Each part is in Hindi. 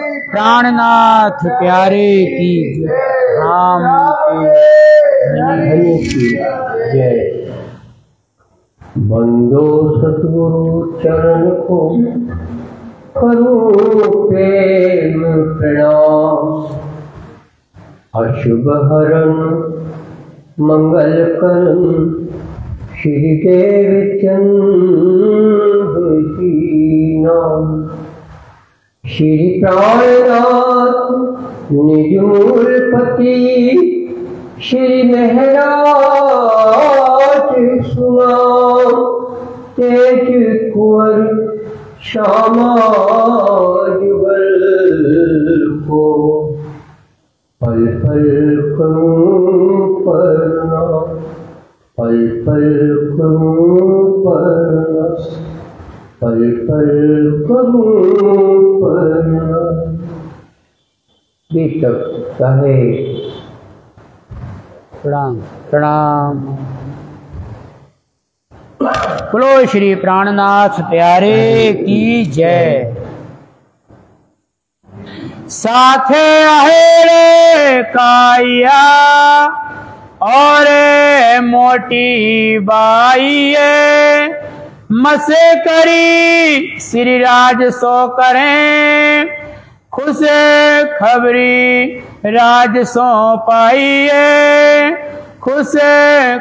प्राणनाथ प्यारे की राम धन्य की जय। बंदो सतगुरु चरण को करूं प्रेम प्रणाम। अशुभ हरण मंगल करन श्री देवचंद की नाम। श्री प्राणनाथ निजमूलपति श्री महराज सुनाम। तेज कुंवर श्यामा जुगल को पल पल करूं प्रणाम। पल पल करूं प्रणाम। पल पल करूं प्रणाम। तक कहे प्रणाम प्रणाम। बोलो श्री प्राणनाथ प्यारे की जय। साथे आहेरे काया और मोटी बाई मसे करी श्री राज सो करें। खुश खबरी राज सो पाइए। खुश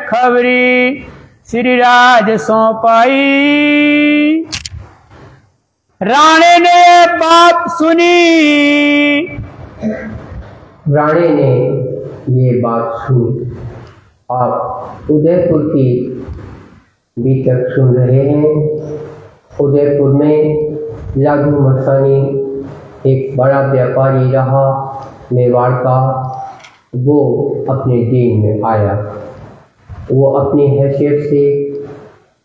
खबरी श्री राज सो पाई। राणे ने बात सुनी। राणे ने ये बात सुनी। आप उदयपुर की बीतक सुन रहे हैं। उदयपुर में लागू मस्तानी एक बड़ा व्यापारी रहा मेवाड़ का। वो अपने दीन में आया। वो अपनी हैसियत से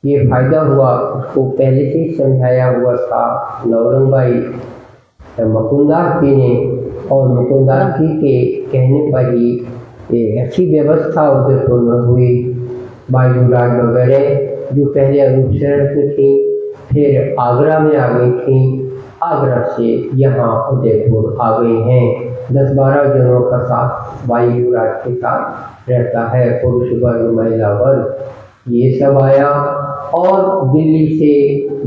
ये फायदा हुआ, उसको पहले से समझाया हुआ था नौरंगबाई मुकुंदास जी ने। और मुकुंदास जी के कहने पर ही ये अच्छी व्यवस्था उदयपुर में हुई। बाजूराज वगैरह जो पहले अरुणशहर में थी, फिर आगरा में आ गई थी। आगरा से यहाँ उदयपुर आ गए हैं। 10-12 जनों का साथ वायुराज के साथ रहता है। पुरुष वर्ग महिला वर्ग ये सब आया। और दिल्ली से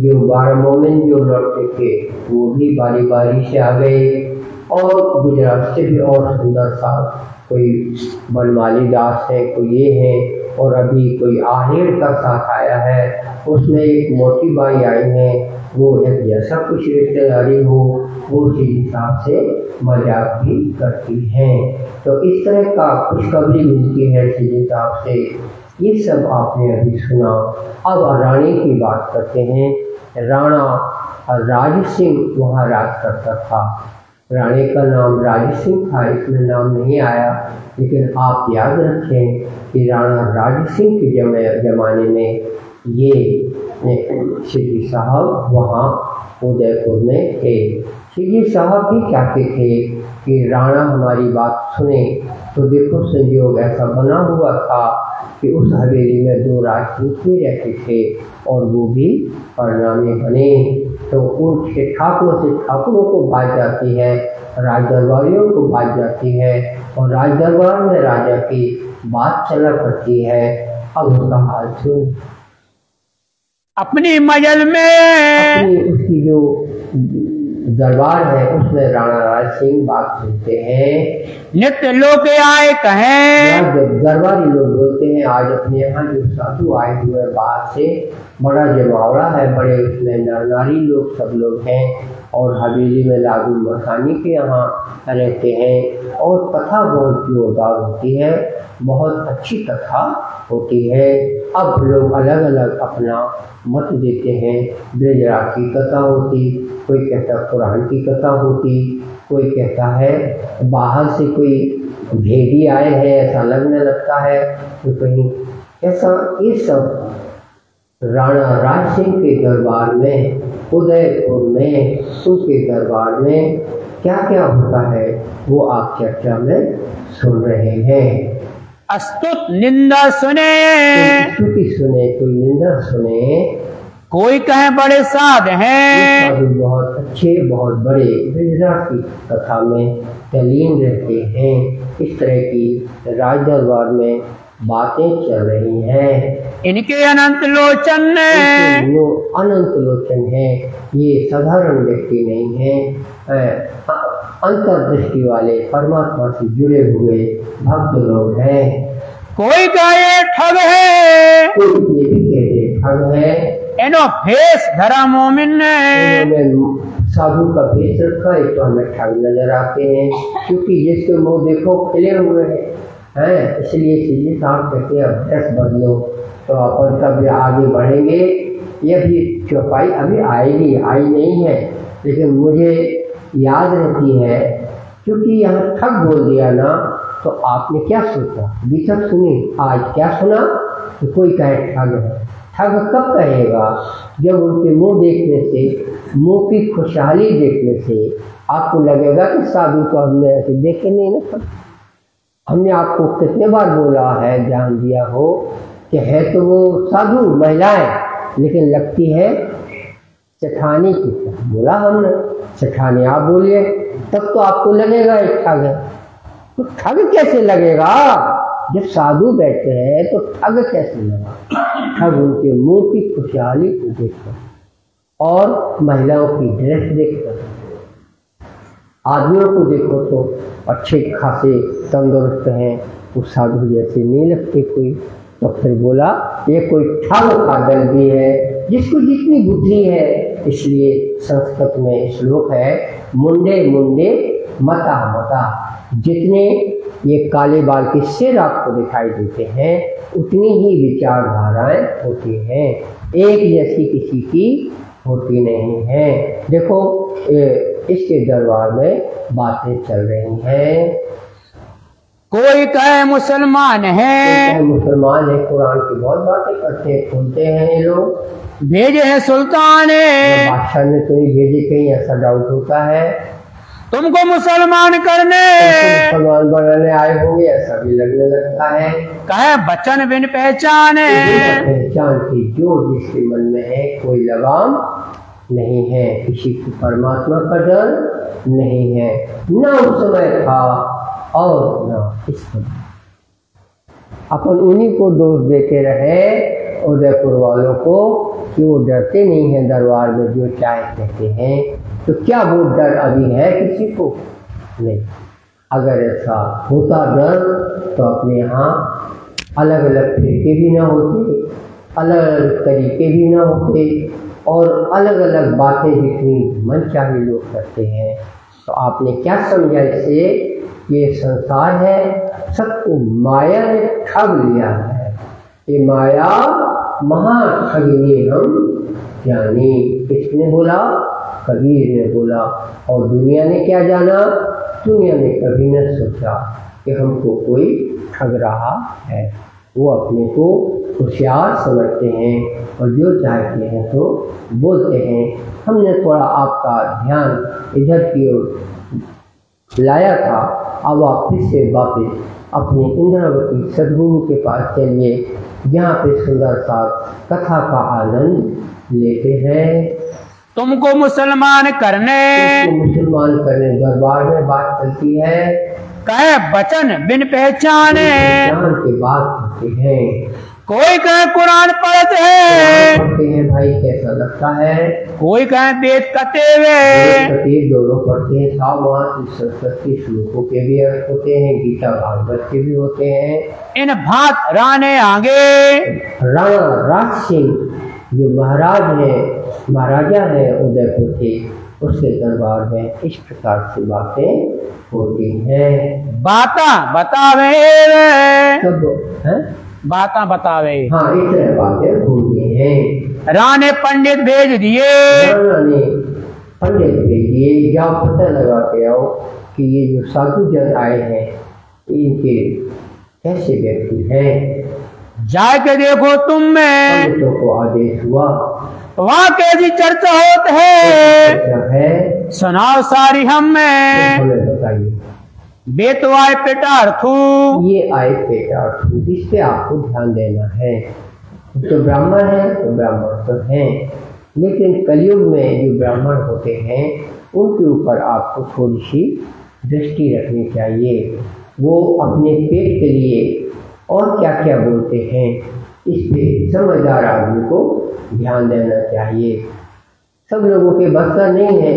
जो 12 मोमिन जो लौटते थे वो भी बारी बारी से आ गए। और गुजरात से भी और सुंदर सा कोई बनमाली दास है, कोई ये है। और अभी कोई आहेर का साथ आया है। उसमें एक मोटी बाई आई है। वो एक जैसा कुछ रिश्तेदारी हो वो उसी हिसाब से मजाक भी करती हैं। तो इस तरह का खुशखबरी मिलती है सीधे हिसाब से। ये सब आपने अभी सुना। अब रानी की बात करते हैं। राणा राज सिंह वहाँ राज करता था। राणे का नाम राज सिंह था, इसमें नाम नहीं आया। लेकिन आप याद रखें कि राणा राज सिंह के जमाने में ये शिवजी साहब वहाँ उदयपुर में थे। शिवजी साहब भी चाहते थे कि राणा हमारी बात सुने। तो देखो संयोग ऐसा बना हुआ था कि उस हवेली में 2 राजपूत भी रहते थे और वो भी परिणामी बने। तो उनके ठाकुरों से ठाकुरों को बात जाती है, राज दरबारियों को बात जाती है। और राज दरबार में राजा की बात चला करती है। अब उसका हाल सुन। अपनी मजल में उसकी जो दरबार है उसमें राणा राज सिंह बात सुनते हैं। नित्य लोग आए कहें। दरबारी लोग बोलते हैं आज अपने यहाँ जो साधु आए हुए बाहर से बड़ा जमावड़ा है, बड़े उसमें नर नारी लोग सब लोग हैं। और हवेली में लागू मस्तानी के यहाँ रहते हैं। और कथा बहुत जोरदार होती है, बहुत अच्छी कथा होती है। अब लोग अलग अलग अपना मत देते हैं। ब्रजराज की कथा होती, कोई कहता कुरान की कथा होती, कोई कहता है बाहर से कोई भेदी आए हैं ऐसा लगने लगता है। तो कहीं ऐसा ये सब राणा राज सिंह के दरबार में उदयपुर में उनके दरबार में क्या क्या होता है वो आप चर्चा में सुन रहे हैं। अस्तुत निंदा सुने, कोई स्तुति सुने, कोई निंदा सुने। कोई कहे बड़े साध हैं, साधु बहुत अच्छे बहुत बड़े ब्रजराज की कथा में तल्लीन रहते हैं। इस तरह की राज दरबार में बातें चल रही हैं। इनके अनंत लोचन अनंत लोचन है, ये साधारण व्यक्ति नहीं है, अंतर्दृष्टि वाले परमात्मा से जुड़े हुए भक्त लोग हैं। कोई कहे ठग है, कोई ये भी कहते ठग है, इनो फेस धरा मोमिन ने, इन्होंने साधु का भेष रखा है तो हमें ठग नजर आते हैं, क्योंकि जिसके मुंह देखो खिले हुए हैं, इसलिए सीधे साहब कहते हैं अभ्यास बदलो तो अपन तब आगे बढ़ेंगे। ये भी चौपाई अभी आएगी, आई नहीं है, लेकिन मुझे याद रहती है, क्योंकि यहाँ ठग बोल दिया ना तो आपने क्या सोचा, अभी तक सुनी, आज क्या सुना, तो कोई कहे ठग है। ठग कब कहेगा, जब उनके मुंह देखने से, मुंह की खुशहाली देखने से आपको लगेगा कि साधु तो हमने ऐसे देखे नहीं ना। हमने आपको कितने बार बोला है, ध्यान दिया हो कि है तो वो साधु महिलाएं, लेकिन लगती है चठानी की तरह। बोला हमने चठानी, आप बोलिए, तब तो आपको लगेगा एक ठग है। तो ठग कैसे लगेगा, जब साधु बैठे हैं तो ठग कैसे लगा। ठग उनके मुंह की खुशहाली को देखकर और महिलाओं की ड्रेस देखकर। आदमियों को देखो तो अच्छे खासे तंदुरुस्त हैं, वो साधु जैसे नहीं लगते कोई। तो फिर बोला ये कोई ठग का दल भी है, जिसको जितनी बुद्धि है। इसलिए संस्कृत में श्लोक है, मुंडे मुंडे मता मता। जितने ये काले बाल के सिर आपको दिखाई देते हैं, उतनी ही विचारधाराएं होती हैं, एक जैसी किसी की होती नहीं है। देखो इसके दरबार में बातें चल रही हैं। कोई कहे मुसलमान है, मुसलमान है, कुरान की बहुत बातें करते हैं, खोलते हैं ये लोग। भेजे हैं सुल्तान है, बादशाह ने तो नहीं भेजे, कहीं ऐसा डाउट होता है, तुमको मुसलमान करने, मुसलमान बनाने आए होंगे, ऐसा भी लगने लगता है। कहे बचन बिन पहचाने, पहचान की जो जिसके मन में है, कोई लगाम नहीं है, किसी को परमात्मा का डर नहीं है, न उस समय था और न इस समय। अपन उन्हीं को दोष देते रहे उदयपुर वालों को कि वो डरते नहीं हैं दरबार में, जो चाहे कहते हैं। तो क्या वो डर अभी है किसी को? नहीं। अगर ऐसा होता डर तो अपने यहाँ अलग अलग तरीके भी ना होते, अलग अलग तरीके भी ना होते, और अलग अलग बातें जितनी मनचाही लोग करते हैं। तो आपने क्या समझा इससे? ये संसार है, सबको माया ने ठग लिया है। ये माया महाठगिनी हम जानी। किसने बोला? कबीर ने बोला। और दुनिया ने क्या जाना? दुनिया ने कभी न सोचा कि हमको कोई ठग रहा है। वो अपने को होशियार समझते हैं और जो चाहते हैं तो बोलते हैं। हमने थोड़ा आपका ध्यान इधर की ओर लाया था, अब आप फिर से वापस अपने इंद्रावती सद्गुरु के पास चलिए, जहाँ पे सुंदर सा कथा का आनंद लेते हैं। तुमको मुसलमान करने, मुसलमान करने दरबार में बात चलती है। कहे बचन बिन पहचाने, पहचान के बात करते हैं। कोई कहे कुरान पढ़ते हैं, पढ़ते हैं भाई, कैसा लगता है? कोई कहे वेद कते हुए, दोनों पढ़ते हैं। सामान्य संस्कृत के श्लोकों के भी अर्थ होते हैं, गीता भागवत के भी होते हैं। इन भात राने आगे, राणा राज सिंह जो महाराज है, महाराजा है उदयपुर के, उसके दरबार में इस प्रकार से बातें होती हैं। बाता बतावे, सब है बाता बतावे। हाँ, इस तरह बातें होती हैं। राणे पंडित भेज दिए, राणा ने पंडित भेजिए, जाओ पता लगा के आओ कि ये जो साधु जन आए हैं इनके कैसे व्यक्ति हैं। जाके देखो तुम में, पंडितों को आदेश हुआ, वहाँ कैसी चर्चा होत है, सुनाओ सारी हमें। हमें बताइए। बेतो आए पेटार्थू, ये आए पेटार्थू, इस पे आपको ध्यान देना है। तो ब्राह्मण है तो ब्राह्मण तो हैं, लेकिन कलयुग में जो ब्राह्मण होते हैं उनके ऊपर आपको थोड़ी सी दृष्टि रखनी चाहिए। वो अपने पेट के लिए और क्या क्या बोलते हैं, इस पे समझदार आदमी को ध्यान देना चाहिए। सब लोगों के बस का नहीं है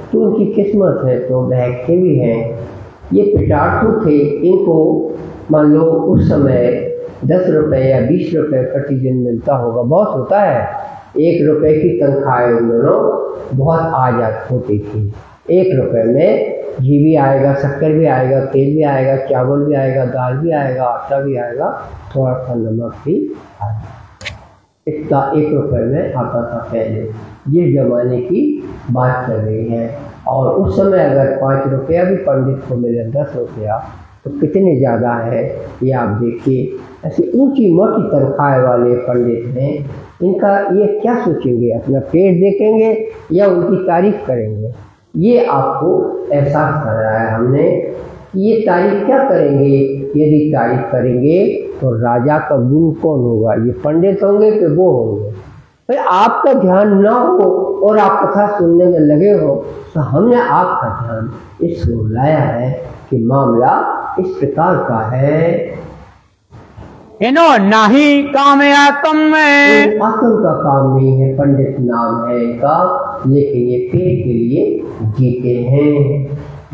तो उनकी किस्मत है, तो बहकते भी हैं। ये पिटार्थू थे, इनको मान लो उस समय 10 रुपये या 20 रुपये प्रतिदिन मिलता होगा, बहुत होता है। 1 रुपये की तनख्वाह उन दोनों बहुत आ जाती होती थी। 1 रुपये में घी भी आएगा, शक्कर भी आएगा, तेल भी आएगा, चावल भी आएगा, दाल भी आएगा, आटा भी आएगा, थोड़ा सा नमक भी आएगा। इतना 1 रुपये में आता था पहले। ये जमाने की बात चल रही है। और उस समय अगर 5 रुपया भी पंडित को मिले, 10 रुपया, तो कितने ज़्यादा है ये आप देखिए। ऐसे ऊंची मोटी तनख्वाह वाले पंडित हैं, इनका ये क्या सोचेंगे, अपना पेट देखेंगे या उनकी तारीफ करेंगे? ये आपको एहसास कराया है हमने कि ये तारीफ क्या करेंगे। यदि तारीफ करेंगे तो राजा का गुरु कौन होगा, ये पंडित होंगे कि वो होंगे? भाई आपका ध्यान ना हो और आप कथा सुनने में लगे हो, तो हमने आपका ध्यान इस ओर लाया है कि मामला इस प्रकार का है। इनो नाही कामया तुम में, आत्म का काम नहीं है, पंडित नाम है इनका, लेकिन ये पेट के लिए जीते हैं।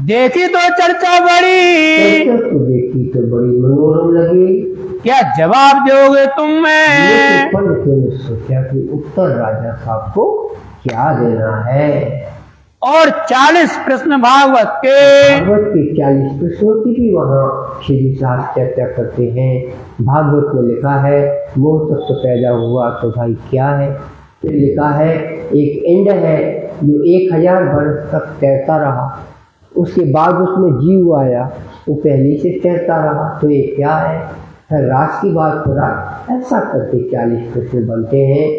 देखी तो चर्चा बड़ी, तो देखी तो बड़ी मनोरम लगी, क्या जवाब दोगे तुम में? पंडितों ने सोचा कि उत्तर राजा साहब को क्या देना है। और 40 प्रश्न भागवत के 40 प्रश्नों की भी वहाँ श्री साहब चर्चा करते हैं। भागवत में लिखा है मोह तत्व पैदा हुआ तो भाई क्या है। फिर लिखा है एक इंड है जो 1000 वर्ष तक तैरता रहा, उसके बाद उसमें जीव आया, वो पहले से तैरता रहा, तो ये क्या है। फिर रास की बात हो रहा, ऐसा करके 40 प्रश्न बनते हैं।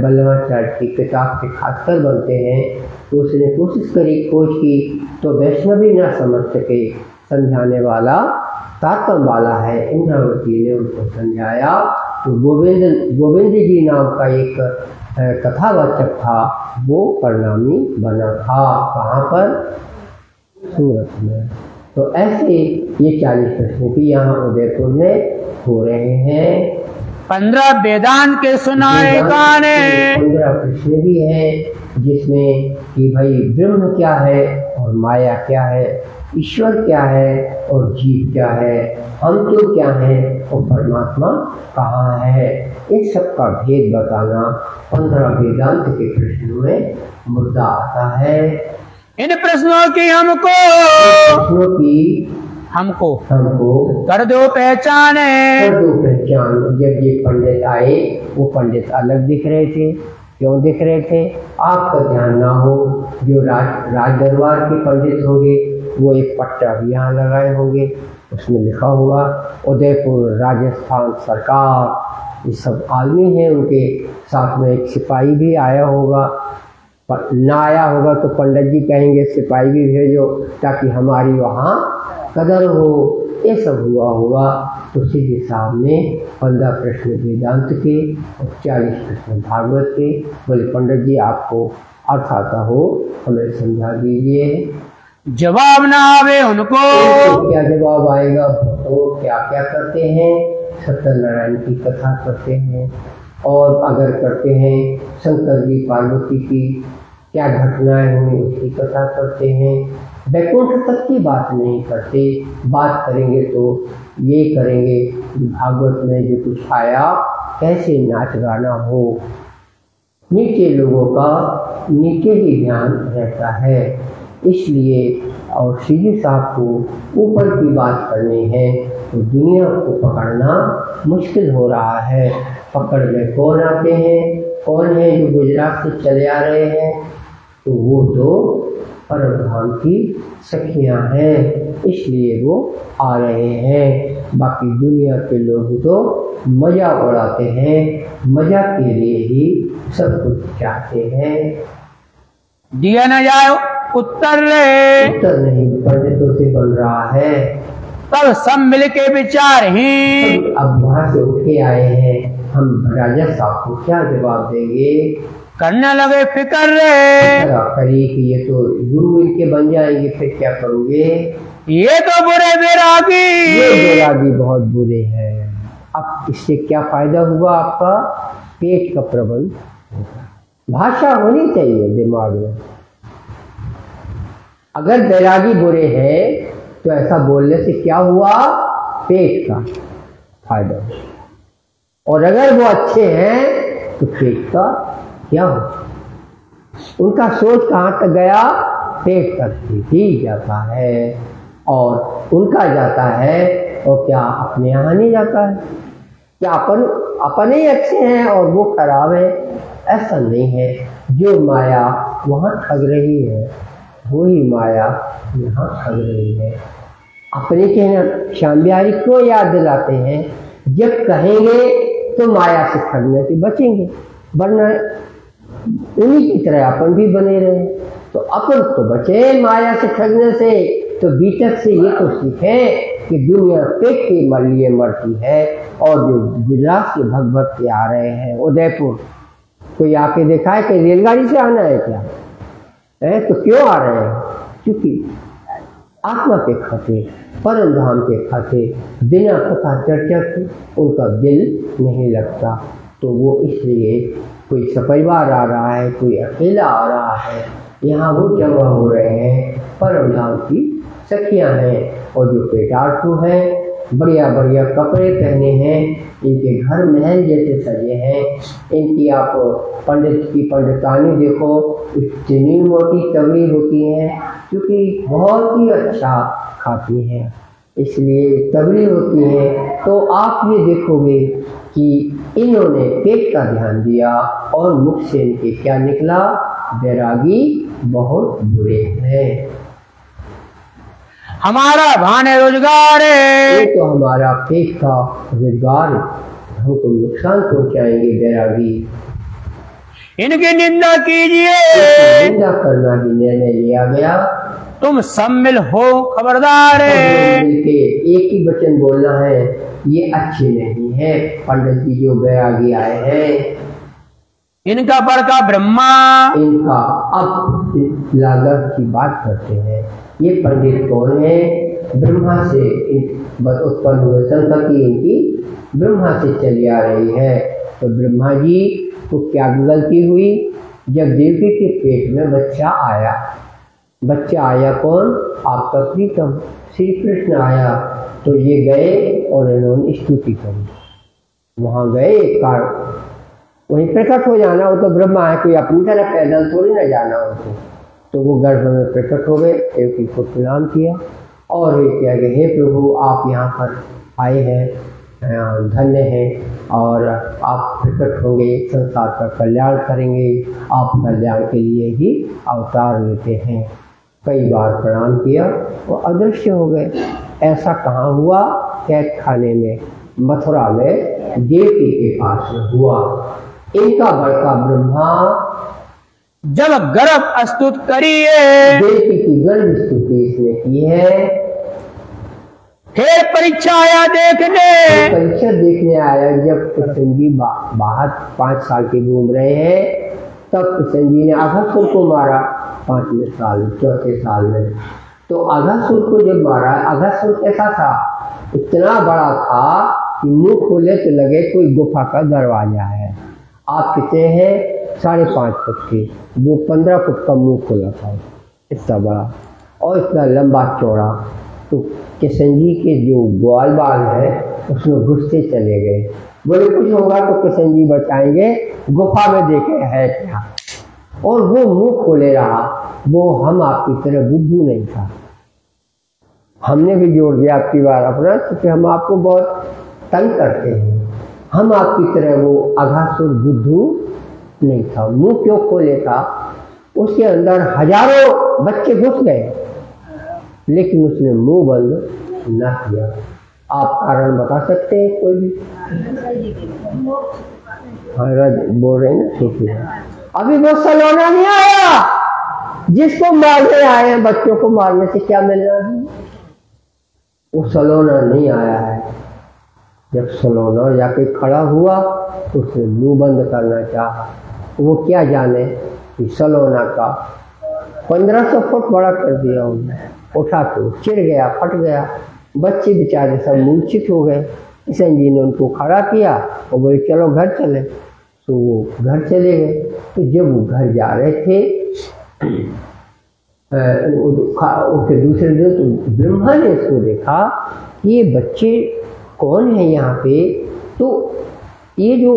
बल्लभाचार्य की किताब से खासकर बनते हैं। तो उसने कोशिश करी, खोज की, तो वैष्णवी न समझ सके, समझाने वाला तातम वाला है, इंद्रावती ने उनको समझाया। तो गोविंद जी नाम का एक कथावाचक था, वो परिणामी बना था। कहाँ पर? सूरत में। तो ऐसे ये 40 प्रश्न भी यहाँ उदयपुर में हो रहे हैं। 15 वेदांत के सुनाए गाने, 15 प्रश्न भी हैं जिसमें कि भाई ब्रह्म क्या है और माया क्या है, ईश्वर क्या है और जीव क्या है, हम तो क्या है और परमात्मा कहाँ है, इस सब का भेद बताना 15 वेदांत के प्रश्नों में मुद्दा आता है। इन प्रश्नों की हमको कर दो पहचाने। जब ये पंडित आए, वो पंडित अलग दिख रहे थे। क्यों दिख रहे थे? आपका ध्यान ना हो। जो राज दरबार के पंडित होंगे वो एक पट्टा भी यहाँ लगाए होंगे, उसमें लिखा हुआ उदयपुर राजस्थान सरकार। ये सब आदमी हैं, उनके साथ में एक सिपाही भी आया होगा। ना आया होगा तो पंडित जी कहेंगे सिपाही भी भेजो ताकि हमारी वहाँ कदर हो। ये सब हुआ होगा। तो सीधे साहब ने 15 प्रश्न वेदांत के और 40 प्रश्न भागवत के। बोले पंडित जी आपको अर्थ आता हो हमें समझा दीजिए। जवाब ना आवे उनको, तो क्या जवाब आएगा? तो क्या क्या करते हैं? सत्यनारायण की कथा करते हैं, और अगर करते हैं शंकर जी पार्वती की क्या घटनाएं हुई उसकी कथा करते हैं। वैकुंठ तक की बात नहीं करते। बात करेंगे तो ये करेंगे भागवत में जो कुछ आया कैसे नाच गाना हो। नीचे लोगों का नीचे ही ध्यान रहता है, इसलिए और श्री साहब को ऊपर की बात करनी है तो दुनिया को पकड़ना मुश्किल हो रहा है। पकड़ में कौन आते हैं? कौन है जो गुजरात से चले आ रहे हैं? तो वो 2 परम धाम की सखियां हैं, इसलिए वो आ रहे हैं। बाकी दुनिया के लोग तो मजा उड़ाते हैं, मजा के लिए ही सब कुछ चाहते हैं। दिया न जाए उत्तर नहीं पंडितों से बन रहा है। तब सब मिल के विचार ही, अब वहाँ से उठ के आए हैं, हम राजा साहब को क्या जवाब देंगे? करने लगे फिक्र रे। करिए कि ये तो गुरु इनके बन जाएंगे, फिर क्या करोगे? ये तो बुरे बैरागी, ये बैरागी बहुत बुरे हैं। अब इससे क्या फायदा हुआ? आपका पेट का प्रबंध होगा। भाषा होनी चाहिए दिमाग में। अगर बैरागी बुरे हैं तो ऐसा बोलने से क्या हुआ? पेट का फायदा हुआ। और अगर वो अच्छे हैं तो पेट का क्या हुआ? उनका सोच कहाँ तक गया? पेट तक ही जाता है। और उनका जाता है और क्या अपने यहाँ नहीं जाता है? क्या अपने ही अच्छे हैं और वो खराब है? ऐसा नहीं है। जो माया वहाँ ठग रही है वही माया यहाँ ठग रही है। अपने कहना श्याम बिहारी क्यों याद दिलाते हैं? जब कहेंगे तो माया से ठगने से बचेंगे, वरना उन्हीं की तरह अपन भी बने रहे। तो अपन तो बचे माया से ठगने से। तो बीतक से ये तो सीखे कि दुनिया पेट के लिए मरती है। और जो गुजरात से भगभग के आ रहे हैं उदयपुर, कोई आके देखा है कि रेलगाड़ी से आना है क्या है? तो क्यों आ रहे हैं? क्योंकि आत्मा के खाते, परम धाम के खाते बिना कथा चर्चा के उनका दिल नहीं लगता। तो वो इसलिए कोई सपरिवार आ रहा है, कोई अकेला आ रहा है, यहाँ वो जमा हो रहे हैं। परम धाम की सखियाँ हैं और जो पेटार्थू हैं, बढ़िया बढ़िया कपड़े पहने हैं, इनके घर महल जैसे सजे हैं। इनकी आप पंडित की पंडितानी देखो, इतनी मोटी तगड़ी होती हैं क्योंकि बहुत ही अच्छा खाती हैं, इसलिए तगड़ी होती हैं। तो आप ये देखोगे कि इन्होंने पेट का ध्यान दिया और मुख से इनके क्या निकला? बैरागी बहुत बुरे हैं। हमारा भाने रोजगार है, ये तो हमारा पेट का रोजगार हमको नुकसान पहुंचाएंगे बैरागी। इनकी निंदा कीजिए, निंदा करना ही निर्णय लिया गया। तुम सम्मिल हो खबरदार है। मिलके एक ही वचन बोलना है, ये अच्छे नहीं है पंडित जी जो बैरागी आए हैं। इनका बड़का ब्रह्मा, इनका अब लागत की बात करते हैं। ये पंडित कौन है? ब्रह्मा से उत्पन्न हुए संतति इनकी ब्रह्मा से चली आ रही है। तो ब्रह्मा जी को क्या गलती हुई? जब देवी के पेट में बच्चा आया, बच्चा आया कौन? आपका प्रीतम श्री कृष्ण आया। तो ये गए और इन्होंने स्तुति करी। वहाँ गए, वहीं प्रकट हो जाना, वो तो ब्रह्मा है, कोई अपनी तरह पैदल थोड़ी ना जाना उनको। तो वो गर्भ में प्रकट हो गए, देवकी को प्रणाम किया और ये किया कि हे प्रभु आप यहाँ पर आए हैं, धन्य हैं और आप प्रकट होंगे, संसार का कल्याण करेंगे, आप कल्याण के लिए ही अवतार लेते हैं। कई बार प्रणाम किया, वो अदृश्य हो गए। ऐसा कहाँ हुआ? कैद खाने में, मथुरा में देवकी के पास में हुआ। इनका बड़का ब्रह्मा जब गर्भ अस्तुत करिए, देवकी की गर्भ स्तुति इसने की है। फिर परीक्षा आया देखने, परीक्षा देखने आया। जब कृष्ण जी बाहर 5 साल के घूम रहे हैं, तब कृष्ण जी ने अघासुर को मारा 5वें साल, 4थे साल में। तो अघासुर को जब मारा, अघासुर कैसा था? इतना बड़ा था कि मुंह खोले तो लगे कोई गुफा का दरवाजा है। आप कितने हैं? 5.5 फुट के, वो 15 फुट का मुंह खोला था, इतना बड़ा और इतना लंबा चौड़ा। तो कृष्ण जी के जो ग्वाल बाल है उसमें घुसते चले गए। बोले कुछ होगा तो कृष्ण जी बचाएंगे, गुफा में देखे है क्या। और वो मुंह खोले रहा। वो हम आपकी तरह बुद्धू नहीं था। हमने भी जोड़ दिया आपकी बार अपना, क्योंकि हम आपको बहुत तंग करते हैं। हम आपकी तरह वो अघासुर बुद्धू नहीं था। मुंह क्यों खोले था? उसके अंदर हजारों बच्चे घुस गए, लेकिन उसने मुंह बंद न किया। आप कारण बता सकते हैं कोई भी? हाँ बोल रहे हैं ना, ठीक है। अभी वो सलोना नहीं आया जिसको मारने आए हैं। बच्चों को मारने से क्या मिलना है? वो सलोना नहीं आया है। जब सलोना जाके खड़ा हुआ तो उसने मुंह बंद करना चाहा, वो क्या जाने कि सलोना का 1500 फुट बड़ा कर दिया उन्होंने, उठा तो चिर गया, फट गया। बच्चे बेचारे सब मूर्छित हो गए। किशन जी ने उनको खड़ा किया और बोले चलो घर चले। तो वो घर चले गए। तो जब वो घर जा रहे थे उसके दूसरे दिन तो ब्रह्मा ने उसको देखा कि ये बच्चे कौन है यहाँ पे। तो ये जो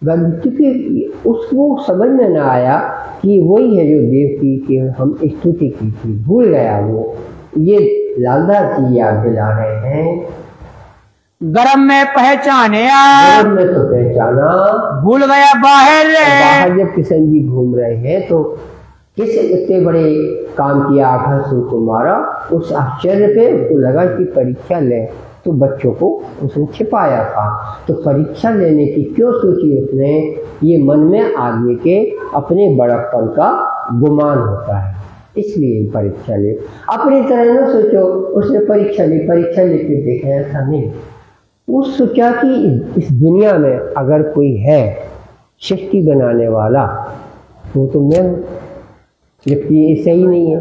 चूँकि उसको समझ में न आया कि वही है जो देवकी की हम स्तुति की थी, भूल गया वो। ये लालदास जी याद दिला रहे हैं। गरम में पहचाने गरम में तो पहचाना, भूल गया बाहर। बाहर जब किशन जी घूम रहे हैं तो किस इतने बड़े काम किया, आखिर से उसको मारा। उस आश्चर्य पे उसको लगा कि परीक्षा ले, तो बच्चों को उसने छिपाया था। तो परीक्षा लेने की क्यों सोची उसने, ये मन में आगे के अपने बड़प्पन का गुमान होता है, इसलिए परीक्षा ले। अपनी तरह न सोचो उसने परीक्षा ली, परीक्षा लेके देखा ऐसा नहीं। वो सोचा कि इस दुनिया में अगर कोई है सृष्टि बनाने वाला तो मैं, जबकि ये सही नहीं है।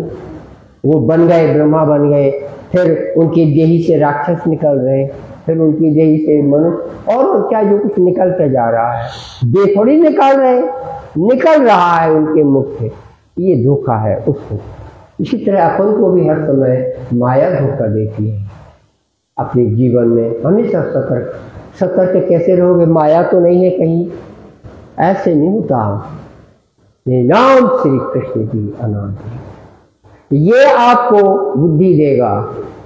वो बन गए, ब्रह्मा बन गए, फिर उनकी देही से राक्षस निकल रहे, फिर उनकी देही से मनुष्य, और क्या जो कुछ निकलता जा रहा है, दे थोड़ी निकल रहे, निकल रहा है उनके मुख से। ये धोखा है उसको। इसी तरह अपन को भी हर समय माया धोखा देती है। अपने जीवन में हमेशा सतर्क कैसे रहोगे, माया तो नहीं है कहीं, ऐसे नहीं होता। नाम श्री कृष्ण की अनंत, ये आपको बुद्धि देगा,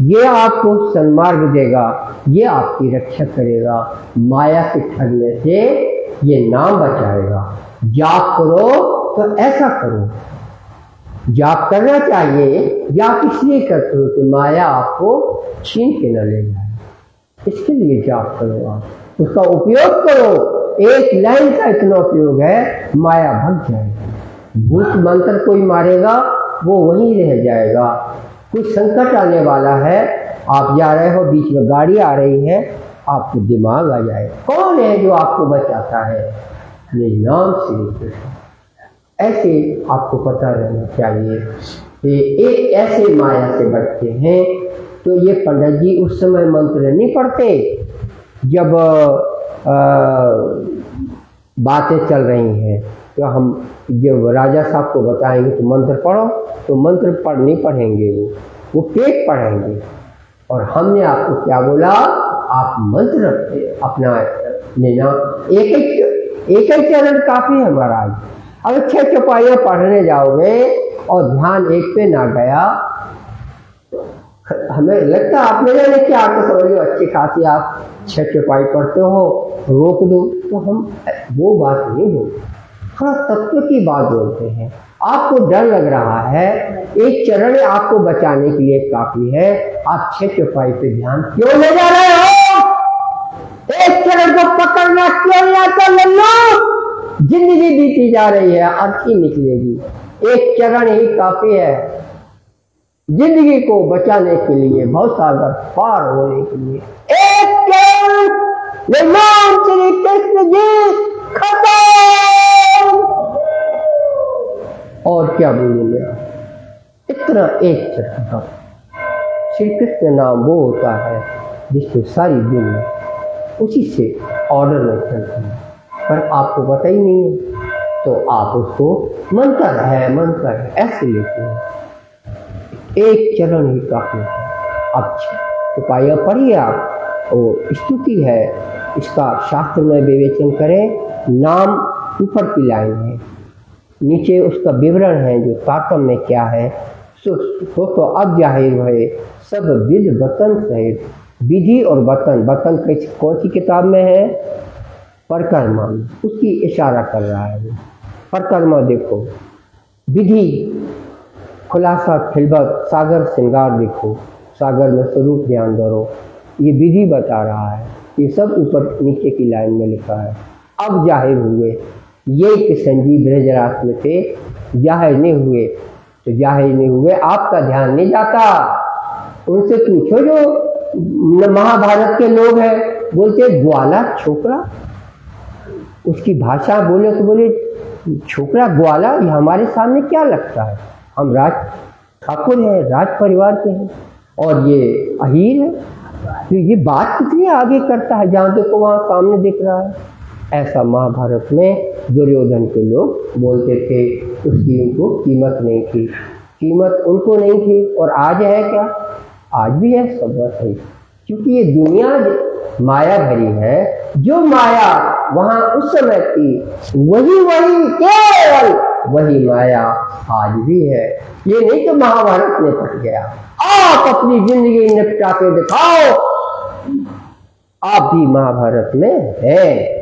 ये आपको सन्मार्ग देगा, ये आपकी रक्षा करेगा, माया के ठगने से ये नाम बचाएगा। जाप करो तो ऐसा करो, जाप करना चाहिए, जाप इसलिए करते हो कि माया आपको छीन के न ले जाए, इसके लिए जाप करो। आप उसका उपयोग करो, एक लाइन का इतना उपयोग है, माया भग जाएगी। भूत मंत्र कोई मारेगा वो वहीं रह जाएगा। कुछ संकट आने वाला है, आप जा रहे हो, बीच में गाड़ी आ रही है, आपको दिमाग आ जाए कौन है जो आपको बचाता है, नाम श्री कृष्ण। ऐसे आपको पता रहना चाहिए कि ऐसे माया से बचते हैं। तो ये पंडित जी उस समय मंत्र नहीं पढ़ते जब बातें चल रही हैं, तो हम जब राजा साहब को बताएंगे तो मंत्र पढ़ो, तो मंत्र नहीं पढ़ेंगे, वो पेट पढ़ेंगे। और हमने आपको क्या बोला, आप मंत्र अपना लेना, एक ही चरण काफी है महाराज। अगर 6 चौपाइयाँ पढ़ने जाओगे और ध्यान एक पे ना गया, हमें लगता है आप मेरे लिए क्या आके समझ लो अच्छी खासी आप 6 चौपाई पढ़ते हो, रोक दो, तो हम वो बात नहीं बोलते, थोड़ा तत्व की बात बोलते हैं। आपको डर लग रहा है, एक चरण आपको बचाने के लिए काफी है, आप 6 चौपाई पे ध्यान क्यों ले जा रहे हो? एक चरण को पकड़ना क्यों नहीं आता लल्लू? जिंदगी बीती जा रही है, अर्थी निकलेगी, एक चरण ही काफी है जिंदगी को बचाने के लिए, बहुत सागर पार होने के लिए। एक चरण नाम श्री कृष्ण जी, खत्म। और क्या बोलूं मैं, इतना एक चरण। श्री कृष्ण नाम वो होता है जिससे सारी दुनिया उसी से ऑर्डर में चलती है, पर आपको पता ही नहीं है, तो आप उसको मंत्र है ऐसे लेते हैं। एक चरण ही काफी है। अब चौपाइयाँ पढ़िए आप, वो स्तुति है, इसका शास्त्र में विवेचन करें। नाम ऊपर की लाइन है, नीचे उसका विवरण है जो तात्पर्य में क्या है। तो अब जाहिर है सब विध वतन सहित, विधि और वतन, वतन कौन सी किताब में है? परिक्रमा, उसकी इशारा कर रहा है। परिक्रमा देखो, विधि खुलासा खिलबत, सागर श्रृंगार देखो, सागर में स्वरूप ध्यान धरो, ये विधि बता रहा है। ये सब ऊपर नीचे की लाइन में लिखा है। अब जाहिर हुए, ये किशन जी ब्रजराज में थे, जाहिर नहीं हुए, तो जाहिर नहीं हुए, आपका ध्यान नहीं जाता। उनसे पूछो जो महाभारत के लोग हैं, बोलते ग्वाला छोकरा, उसकी भाषा बोले तो बोले छोकरा ग्वाला ये हमारे सामने क्या लगता है? हम राज ठाकुर हैं, राज परिवार के हैं, और ये अहीर है। तो ये बात कितनी आगे करता है, जहाँ देखो वहाँ सामने दिख रहा है। ऐसा महाभारत में दुर्योधन के लोग बोलते थे, उसकी उनको कीमत नहीं थी, कीमत उनको नहीं थी। और आज है क्या? आज भी है, सब बात है, क्योंकि ये दुनिया माया भरी है। जो माया वहां उस समय थी वही केवल वही माया आज भी है। ये नहीं कि महाभारत में पट गया। आप अपनी जिंदगी निपटा के दिखाओ, आप भी महाभारत में है।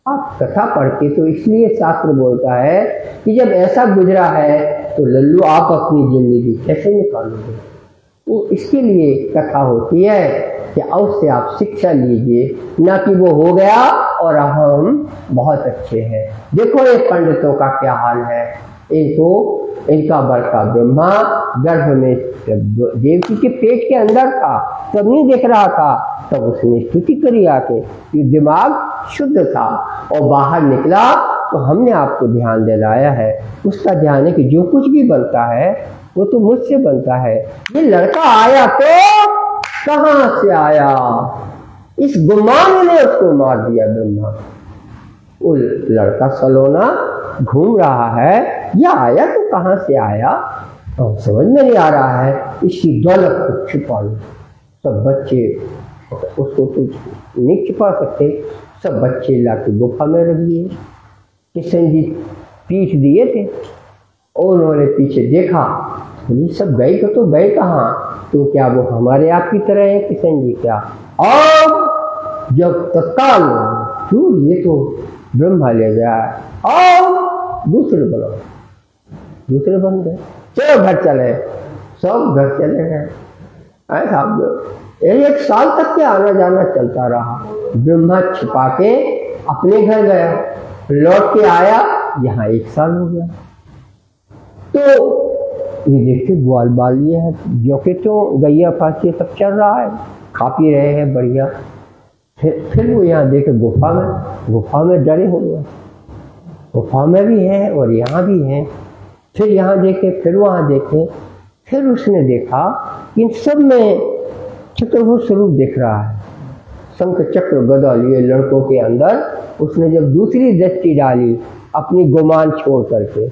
आप कथा पढ़ के, तो इसलिए शास्त्र बोलता है कि जब ऐसा गुजरा है तो लल्लू आप अपनी जिंदगी कैसे निकालोगे? तो इसके लिए कथा होती है कि उससे आप शिक्षा लीजिए, ना कि वो हो गया और अब हम बहुत अच्छे हैं। देखो ये पंडितों का क्या हाल है, इनका बड़का ब्रह्मा गर्भ में देवकी के पेट के अंदर था, तब नहीं देख रहा था, तब उसने स्तुति करी आके, कि दिमाग शुद्ध था, और बाहर निकला तो हमने आपको ध्यान दिलाया है। उसका ध्यान है कि जो कुछ भी बनता है वो तो मुझसे बनता है। ये लड़का आया तो कहाँ से आया? इस गुमान ने उसको मार दिया ब्रह्मा। वो लड़का सलोना घूम रहा है, या आया तो कहाँ से आया, और समझ में नहीं आ रहा है। इसकी दौलत को छुपा लो। सब बच्चे, उसको तो नहीं छुपा सकते, सब बच्चे लाके गुफा में रख दिए। किशन जी पीठ दिए थे, और उन्होंने पीछे देखा, सब गए तो गए कहाँ? तो क्या वो हमारे आप की तरह है किशन जी क्या? और जब तत्काल ये तो ब्रह्मा ले गया, और दूसरे बन गए, चलो घर चले, सब घर चले गए। ऐसा 1 साल तक के आना जाना चलता रहा। ब्रह्मा छिपा के अपने घर गया, लौट के आया, यहाँ 1 साल हो गया। तो ये देखते ग्वाल बाल ये है, जो कि तो गैया फांसी सब चल रहा है, खा पी रहे हैं बढ़िया। फिर वो यहाँ देखे गुफा में डरे हुए, गुफा में भी है और यहाँ भी है। फिर यहाँ देखे, फिर वहाँ देखे, फिर उसने देखा इन सब में चतुर्भुज स्वरूप दिख रहा है। शंख चक्र गदा लिए लड़कों के अंदर उसने जब दूसरी दृष्टि डाली, अपनी गुमान छोड़ करके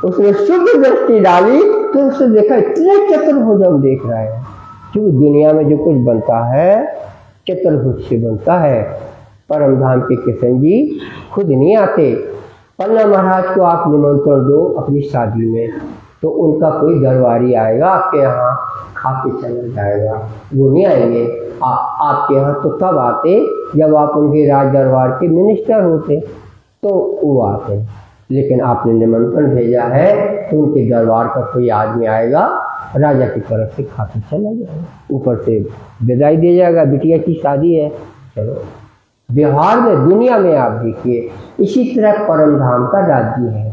उसने शुद्ध दृष्टि डाली, तो उसने देखा इतने चतुर्भुज हम देख रहे हैं। क्योंकि दुनिया में जो कुछ बनता है चतुर्भुज से बनता है। परम धाम के किशन जी खुद नहीं आते। पन्ना महाराज को आप निमंत्रण दो अपनी शादी में, तो उनका कोई दरबारी आएगा आपके यहाँ, खा के चला जाएगा, वो नहीं आएंगे। आपके यहाँ तो तब आते जब आप उनके राज दरबार के मिनिस्टर होते, तो वो आते। लेकिन आपने निमंत्रण भेजा है तो उनके दरबार का कोई आदमी आएगा, राजा की तरफ से खा के चला जाएगा, ऊपर से विदाई दे जाएगा, बिटिया की शादी है। चलो, व्यवहार में दुनिया में आप देखिए इसी तरह परम धाम का राज्य है।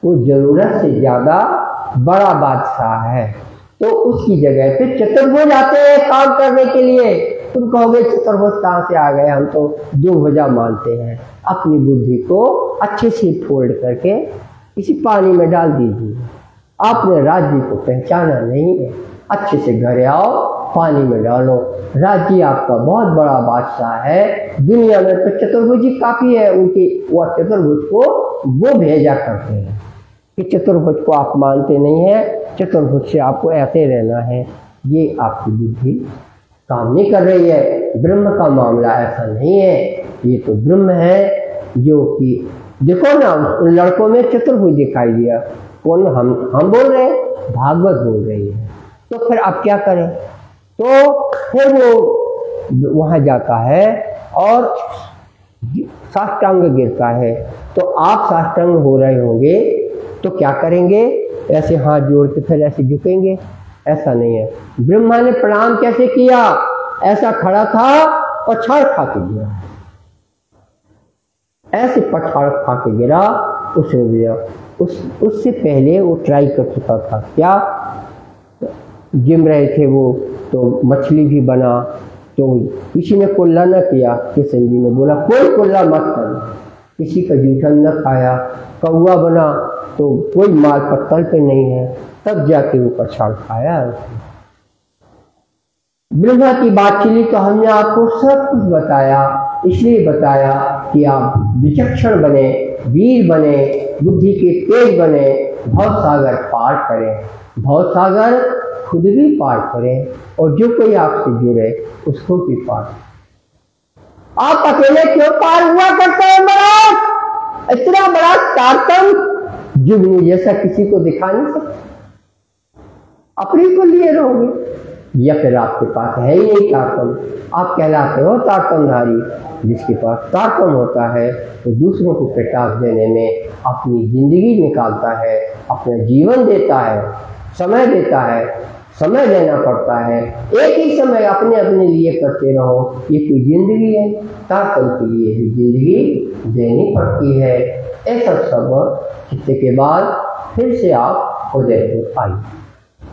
वो जरूरत से ज्यादा बड़ा बादशाह है, तो उसकी जगह पे चतुर्भुज आते हैं काम करने के लिए। तुम कहोगे चतुर्भुज कहाँ से आ गए, हम तो 2 भुजा मानते हैं। अपनी बुद्धि को अच्छे से फोल्ड करके किसी पानी में डाल दीजिए। आपने राज्य को पहचाना नहीं है, अच्छे से घर आओ, पानी में डालो। राज्य आपका बहुत बड़ा बादशाह है। दुनिया में तो चतुर्भुज ही काफी है, उनकी वो चतुर्भुज को वो भेजा करते हैं कि चतुर्भुज को आप मानते नहीं है, चतुर्भुज से आपको ऐसे रहना है। ये आपकी बुद्धि काम नहीं कर रही है। ब्रह्म का मामला ऐसा नहीं है, ये तो ब्रह्म है जो कि देखो ना, उन लड़कों में चतुर्भुज दिखाई दिया। कौन? हम बोल रहे हैं, भागवत बोल रही है। तो फिर आप क्या करें? तो फिर वो वहां जाता है और साष्टांग गिरता है। तो आप साष्टांग हो रहे होंगे तो क्या करेंगे? ऐसे हाथ जोड़ के फिर ऐसे झुकेंगे? ऐसा नहीं है। ब्रह्मा ने प्रणाम कैसे किया? ऐसा खड़ा था, पछाड़ खा के गिरा, ऐसे पछाड़ खा के गिरा। उसने दिया उससे पहले वो ट्राई कर चुका था। क्या जिम रहे थे वो, तो मछली भी बना, तो किसी ने कुल्ला न किया। किशन जी ने बोला कोई कुल्ला मत करना, किसी का जूठन न खाया, कौआ बना तो कोई माल पत्तल पे नहीं है, तब जाके वो कछाड़ खाया। ब्रह्मा की बात चली तो हमने आपको सब कुछ बताया, इसलिए बताया कि आप विचक्षण बने, वीर बने, बुद्धि के तेज बने, भव सागर पार करें, भव सागर खुद भी पार करें और जो कोई आपसे जुड़े उसको भी पार। आप अकेले क्यों पार हुआ करते हैं महाराज? इतना बड़ा तारतम जुगनू जैसा किसी को दिखा नहीं सकते, अपनी को लिए रहोगे या फिर आपके पास है ही नहीं तारतम। आप कहलाते हो तारतमधारी। जिसके पास तारतम होता है तो दूसरों को प्रकाश देने में अपनी जिंदगी निकालता है, अपना जीवन देता है, समय देता है, समय देना पड़ता है। एक ही समय अपने अपने लिए करते रहो, ये कोई जिंदगी है? तारतम के लिए भी जिंदगी देनी पड़ती है। ऐसा सब चित्ते के बाद फिर से आप उदयपुर आइए।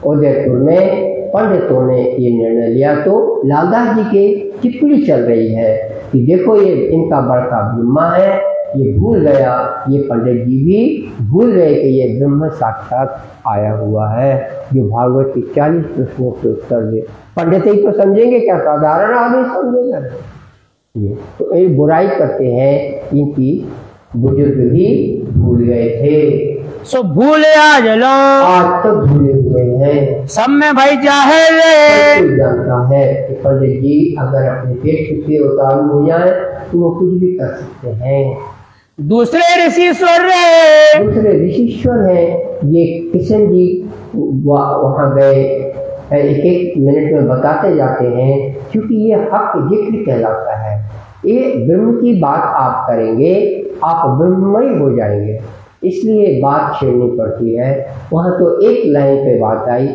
उदयपुर में पंडितों ने ये निर्णय लिया तो लालदास जी के टिप्पणी चल रही है कि देखो ये इनका बड़का ब्रह्मा है, ये भूल गया, ये पंडित जी भी भूल गए कि ये ब्रह्म साक्षात आया हुआ है जो भागवत के 40 प्रश्नों के उत्तर दे। पंडित ही तो समझेंगे, क्या साधारण आदमी समझेगा? ये तो ये बुराई करते हैं, इनकी बुजुर्ग भी भूल गए थे, सो भूले आज लो, आज तक भूले हुए हैं। सब में भाई चाहे रे, जानता है कि पंडित जी अगर अपने पेट से उतारू हो जाए तो वो कुछ भी कर सकते हैं। दूसरे ऋषिश्वर रे, दूसरे ऋषिश्वर हैं। ये किशन जी वहाँ गए, एक एक मिनट में बताते जाते हैं, क्योंकि ये हक जिक्र कहलाता है। ये ब्रह्म की बात आप करेंगे, आप ब्रह्ममय हो जाएंगे, इसलिए बात छेड़नी पड़ती है। वहाँ तो एक लाइन पे बात आई,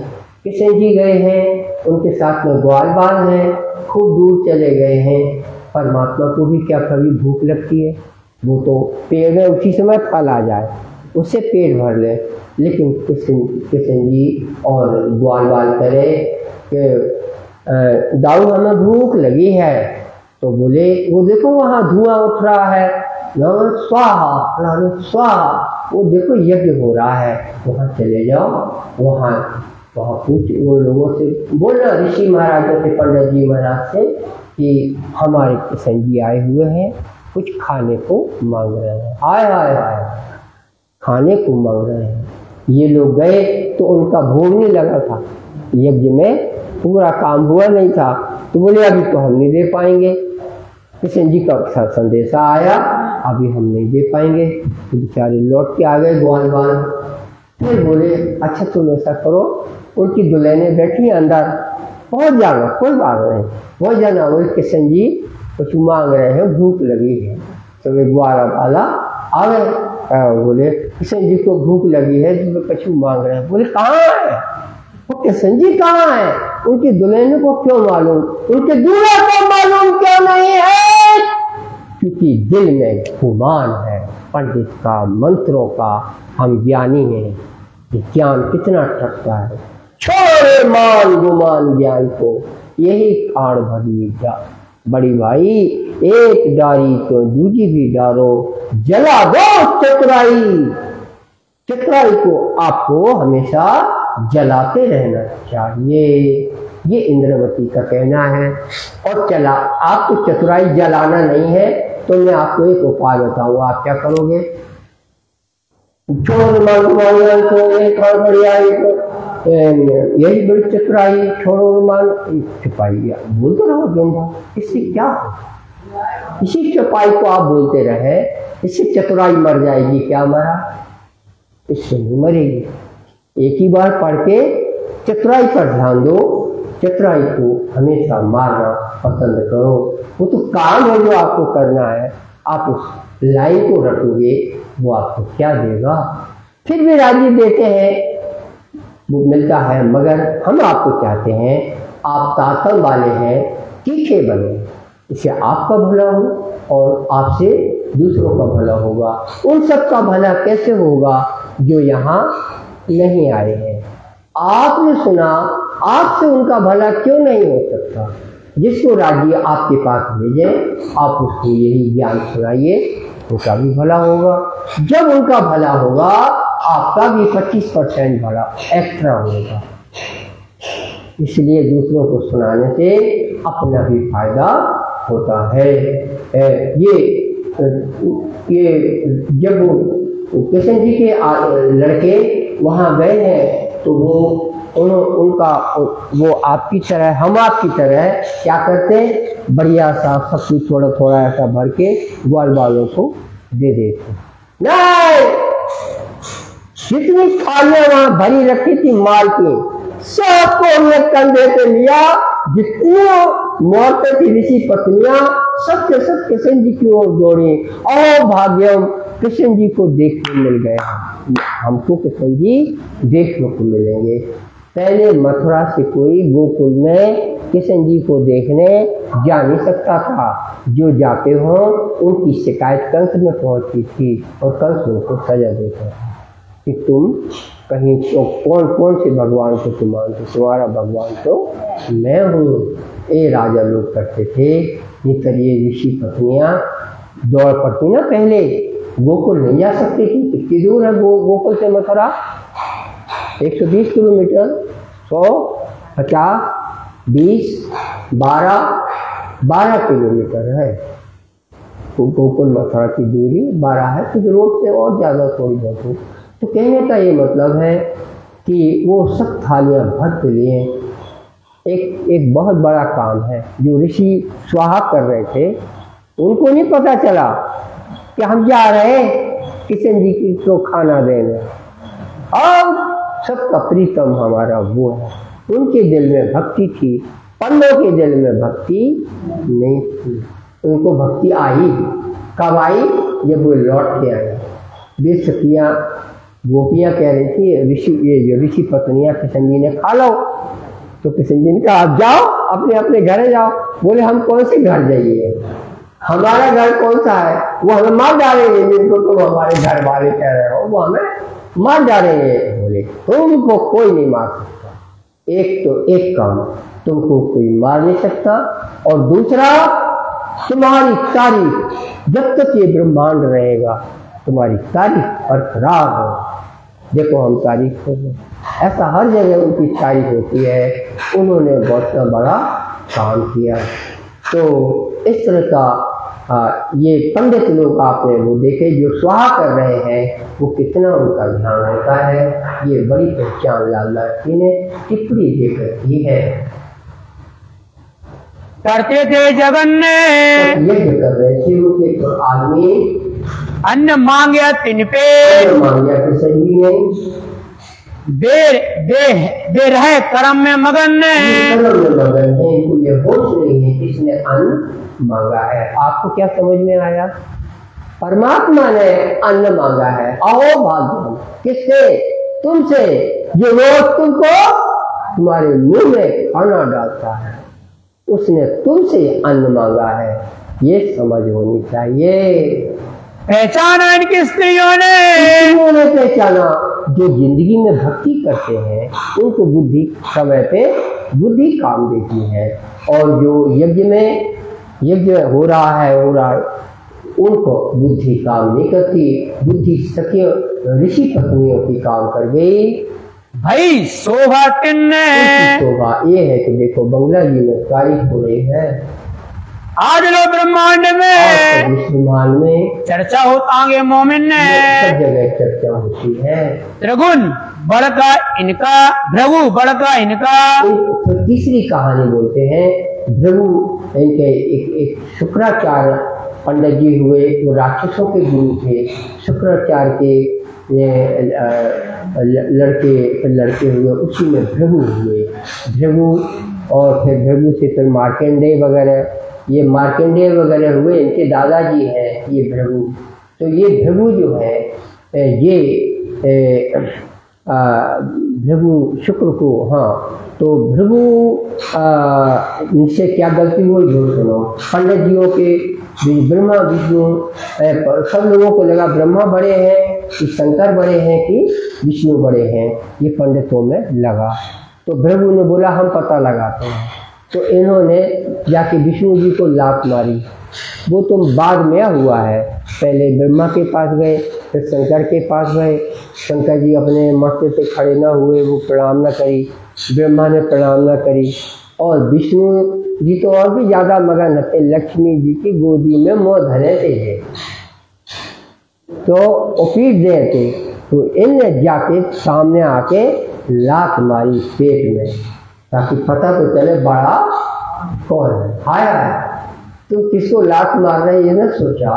किशन जी गए हैं, उनके साथ में ग्वाल बाल हैं, खूब दूर चले गए हैं। परमात्मा को भी क्या कभी भूख लगती है? वो तो पेड़ में उसी समय फल आ जाए, उससे पेट भर ले। लेकिन किशन जी और ग्वाल बाल करे कि दाऊ हमें भूख लगी है, तो बोले वो देखो वहाँ धुआं उठ रहा है, स्वाहा स्वाहा, वो देखो यज्ञ हो रहा है, वहाँ चले जाओ, वहाँ पूछ उन लोगों से बोलना, ऋषि महाराजों से, पंडित जी महाराज से कि हमारे किशन जी आए हुए हैं, कुछ खाने को मांग रहे हैं। आए आए आए खाने को मांग रहे हैं। ये लोग गए तो उनका भोग नहीं लगा था, यज्ञ में पूरा काम हुआ नहीं था, तो बोले अभी तो हम नहीं दे पाएंगे। किशन जी का संदेशा आया, अभी हम नहीं दे पाएंगे। तो बेचारे लौट के आ गए ग्वाल बाल। फिर बोले अच्छा तुम ऐसा करो, उनकी दुल्हनें बैठी अंदर, पहुंच जाना, कोई बात नहीं, पहुंच जाना। बोले किशन जी कुछ मांग रहे हैं, भूख लगी है। तो वे ग्वाल बाला आ गए, बोले किशन जी को भूख लगी है, जो कुछ मांग रहे हैं। बोले कहाँ है वो? किशन जी कहाँ है? उनकी दुल्हन को क्यों मालूम, उनके दूल्हे को मालूम क्यों नहीं है? क्योंकि दिल में गुमान है पंडित का, मंत्रों का। हम ज्ञानी हैं, ज्ञान कितना ठगता है। छोड़े मान गुमान ज्ञान को, यही कान भरी जा बड़ी भाई। एक डारी तो दूजी भी डारो, जला दो चतुराई। चतुराई को आपको हमेशा जलाते रहना चाहिए, ये इंद्रवती का कहना है। और चला आपको चतुराई जलाना नहीं है तो मैं आपको एक उपाय बताऊंगा, आप क्या करोगे? छोड़ यही बड़ी चतुराई, छोड़ो मान चपाई, बोलते रहो गंगा, इससे क्या हो? इसी चपाई को आप बोलते रहे, इससे चतुराई मर जाएगी क्या? मरा इससे नहीं मरेगी। एक ही बार पढ़ के चतुराई पर ध्यान दो, चतुराई को हमेशा मारना पसंद करो। वो तो काम है जो आपको करना है, आप उस लाइन को रखोगे, वो आपको क्या देगा? फिर भी राजी देते हैं, वो मिलता है, मगर हम आपको चाहते हैं आप ताकत वाले हैं, तीखे बने, इससे आपका भला हो और आपसे दूसरों का भला होगा। उन सब का भला कैसे होगा जो यहाँ नहीं आए हैं? आपने सुना, आपसे उनका भला क्यों नहीं हो सकता? जिसको राज्य आपके पास भेजे आप उसको यही ज्ञान सुनाइए, उनका भी भला होगा। जब उनका भला होगा आपका भी 25% भला एक्स्ट्रा होगा। इसलिए दूसरों को सुनाने से अपना भी फायदा होता है। ये जब कृष्ण जी के लड़के वहाँ गए हैं तो वो आपकी तरह हम आपकी तरह क्या करते, बढ़िया सा सब कुछ थोड़ा थोड़ा ऐसा भर के ग्वाल वालों को दे देते। नहीं, जितनी थालियां वहां भरी रखी थी माल की सबको उन्हें कंधे पे लिया। जितनी मौतें थी ऋषि पत्नियां सब के सब कृष्ण जी की ओर दौड़ी। और भाग्यम कृष्ण जी को देखने मिल गए, हमको कृष्ण जी देखने को मिलेंगे। पहले मथुरा से कोई गोकुल में कृष्ण जी को देखने जा नहीं सकता था। जो जाते हों उनकी शिकायत कंस में पहुंची थी और कंस उनको सजा देता था कि तुम कहीं तो कौन से भगवान को तुम मानते, तुम्हारा भगवान तो मैं हूँ। ये राजा लोग करते थे। ये ऋषि पत्नियां दौड़ पड़ती ना, पहले गोकुल नहीं जा सकती थी। कितनी दूर है गोकुल से मथुरा? 120 किलोमीटर, 100, 50, 20, 12 किलोमीटर है गोकुल मथुरा की दूरी 12 है। तो रोड से और ज़्यादा थोड़ी बहुत हो। तो कहने का ये मतलब है कि वो सब थालियां भर के लिए एक बहुत बड़ा काम है। जो ऋषि स्वाहा कर रहे थे उनको नहीं पता चला कि हम जा रहे कृष्ण जी को खाना देने। और सबका प्रीतम हमारा वो है। उनके दिल में भक्ति थी, पंडों के दिल में भक्ति नहीं थी। उनको भक्ति आई कब आई? जब वो लौट के आए। वे सखियां गोपियां कह रही थी ऋषि पत्नियां कृष्ण जी ने खा लो। तो कृष्ण जी ने कहा आप जाओ, अपने अपने घर जाओ। बोले हम कौन से घर जाइए, हमारा घर कौन सा है? वो हमें मार डालेंगे। जिनको तुम हमारे घर वाले कह रहे हो वो हमें मार डालेंगे। बोले तुमको कोई नहीं मार सकता। एक काम, तुमको कोई मार नहीं सकता, और दूसरा तुम्हारी तारीफ जब तक ये ब्रह्मांड रहेगा तुम्हारी तारीफ बरकरार हो। देखो हम तारीफ कर रहे हैं, ऐसा हर जगह उनकी तारीफ होती है। उन्होंने बहुत बड़ा काम किया। तो इस तरह का ये पंडित लोग आपने वो देखे जो स्वाहा कर रहे हैं, वो कितना उनका ध्यान होता है। ये बड़ी पहचान लाल जी ने टिप्पणी देकर की है। करते थे जगन्ने यज्ञ कर रहे थे उनके तो आदमी अन्न मांगे तिन पे, मांगे कृष्ण जी ने दे रहे कर्म में मगन ने। कर्म में मगन है, इनको ये होश नहीं है किसने अन्न मांगा है। आपको क्या समझ में आया? परमात्मा ने अन्न मांगा है। अहो भाग्यम, किससे? तुमसे, जो रोज तुमको तुम्हारे मुंह में खाना डालता है, उसने तुमसे अन्न मांगा है। ये समझ होनी चाहिए। पहचाना इनकी स्त्रियों ने पहचाना जो जिंदगी में भक्ति करते हैं उनको बुद्धि समय पे बुद्धि काम देती है। और जो यज्ञ हो रहा है उनको बुद्धि काम नहीं करती। बुद्धि सखी ऋषि पत्नियों की काम कर गई। भाई शोभा किन्ने, शोभा ये है कि देखो बंगला जी में तारीफ हो रही है। आज लो ब्रह्मांड में चर्चा होता आगे मोमिन ने, सब जगह चर्चा होती है। त्रिगुण बड़का इनका, भृगु बड़का इनका। तो तीसरी कहानी बोलते हैं। भृगु इनके एक शुक्राचार्य पंडित जी हुए, वो राक्षसों के गुरु थे। शुक्राचार्य के लड़के हुए, उसी में भृगु हुए। भृगु और फिर भृगु से फिर मार्कंडेय वगैरह, ये मार्कंडेय वगैरह हुए, इनके दादाजी हैं ये भृगु। तो ये भृगु जो है ये भृगु शुक्र को, हाँ, तो भृगु इनसे क्या गलती हुई जो सुनो। पंडित जियों के ब्रह्मा विष्णु सब लोगों को लगा ब्रह्मा बड़े हैं कि शंकर बड़े हैं कि विष्णु बड़े हैं, ये पंडितों में लगा। तो भृगु ने बोला हम पता लगाते हैं। तो इन्होंने जाके विष्णु जी को लात मारी। वो तो बाद में हुआ है, पहले ब्रह्मा के पास गए, फिर शंकर के पास गए। शंकर जी अपने मस्तक पे खड़े ना हुए, वो प्रणाम न करी, ब्रह्मा ने प्रणाम न करी, और विष्णु जी तो और भी ज़्यादा मगन थे, लक्ष्मी जी की गोदी में मुँह धरे थे, तो पीट दे थे। तो इनने जाके सामने आके लात मारी पेट में, ताकि पता तो चले बड़ा कौन है। आया तो किसको लात मार रहे ये ना सोचा,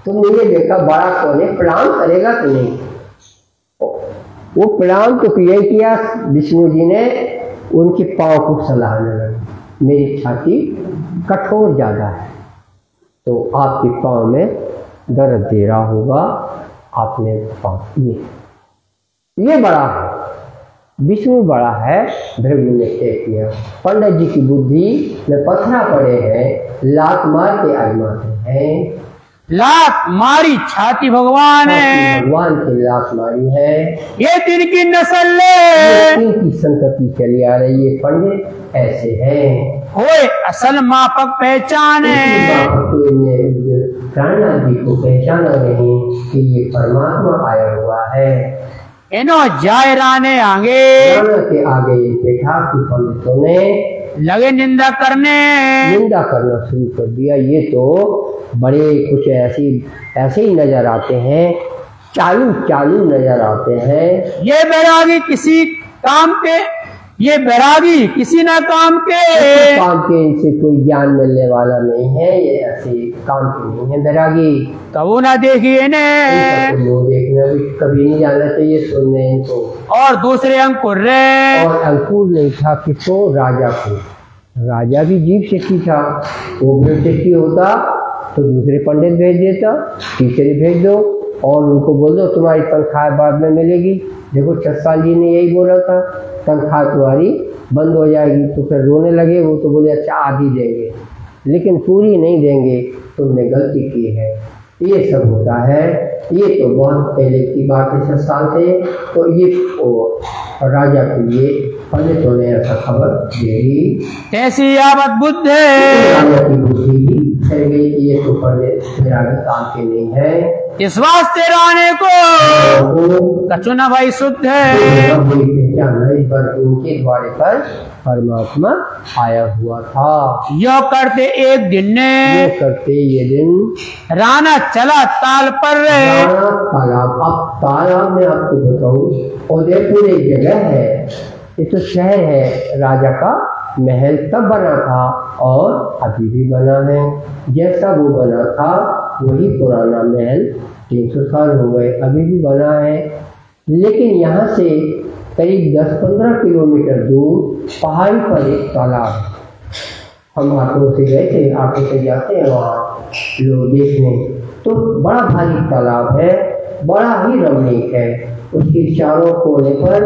तुमने ये देखा बड़ा कौन है, प्रणाम करेगा कि नहीं। वो प्रणाम तो किया, विष्णु जी ने उनके पाँव को सलाहने लगे, मेरी छाती कठोर ज़्यादा है, तो आपके पाँव में दर्द दे रहा होगा, आपने पाँव ये बड़ा है, विष्णु बड़ा है, भृगु ने तय किया। पंडित जी की बुद्धि में पत्थरा पड़े हैं, लात मार के आजमाते हैं। लात मारी छाती भगवान है, भगवान की लात मारी है। ये तिनकी नस्ल है, इनकी संतति चली आ रही है, पंडित ऐसे हैं। होए असल मापक पहचाने, प्राणनाथ जी को पहचाना नहीं कि ये परमात्मा आया हुआ है। इनो जाय राने आगे के आगे बैठा कि पंडितों ने लगे निंदा करना शुरू कर दिया। ये तो बड़े कुछ ऐसे ही नजर आते हैं, चालू नजर आते हैं। ये बैरागी किसी काम के, ये बैरागी किसी ना काम के इनसे कोई ज्ञान मिलने वाला नहीं है, ये ऐसे काम के नहीं है बैरागी। कबू ना देखिए ने, देखना भी कभी नहीं जाना चाहिए सुनने इनको। और दूसरे अंकुर रे, और अंकुर नहीं था किसको, राजा को। राजा भी जीव शक्ति था, वो भी शक्ति होता तो दूसरे पंडित भेज देता, तीसरे भेज दो और उनको बोल दो तुम्हारी तनख्वाह बाद में मिलेगी। देखो छत्साल जी ने यही बोला था, तनख्वाह तुम्हारी बंद हो जाएगी। तो फिर रोने लगे, वो तो बोले अच्छा आधी देंगे, लेकिन पूरी नहीं देंगे, तुमने गलती की है। ये सब होता है, ये तो बहुत पहले की बात है, 6 साल से। तो ये राजा के लिए पंडितों ने ऐसा खबर दे दी, ऐसी आवत बुद्ध राजा की बुद्धि चल गई कि ये तो पंडित मेरा काम के नहीं है। इस वास्ते राने को कचुना भाई शुद्ध है, उनके द्वारे पर परमात्मा आया हुआ था। यो करते एक दिन ने, ये करते ये दिन राणा चला ताल पर तालाब। अब तालाब में आपको बताऊं, उदयपुर एक जगह है, ये तो शहर है, राजा का महल तब बना था और अभी भी बना है। जैसा वो बना था वही पुराना महल 300 साल हो गए, अभी भी बना है। लेकिन यहाँ से करीब 10-15 किलोमीटर दूर पहाड़ी पर एक तालाब, हम ऑटो से गए थे, ऑटो से जाते हैं वहाँ लोग देखने, तो बड़ा भारी तालाब है, बड़ा ही रमणीक है। उसके चारों कोने पर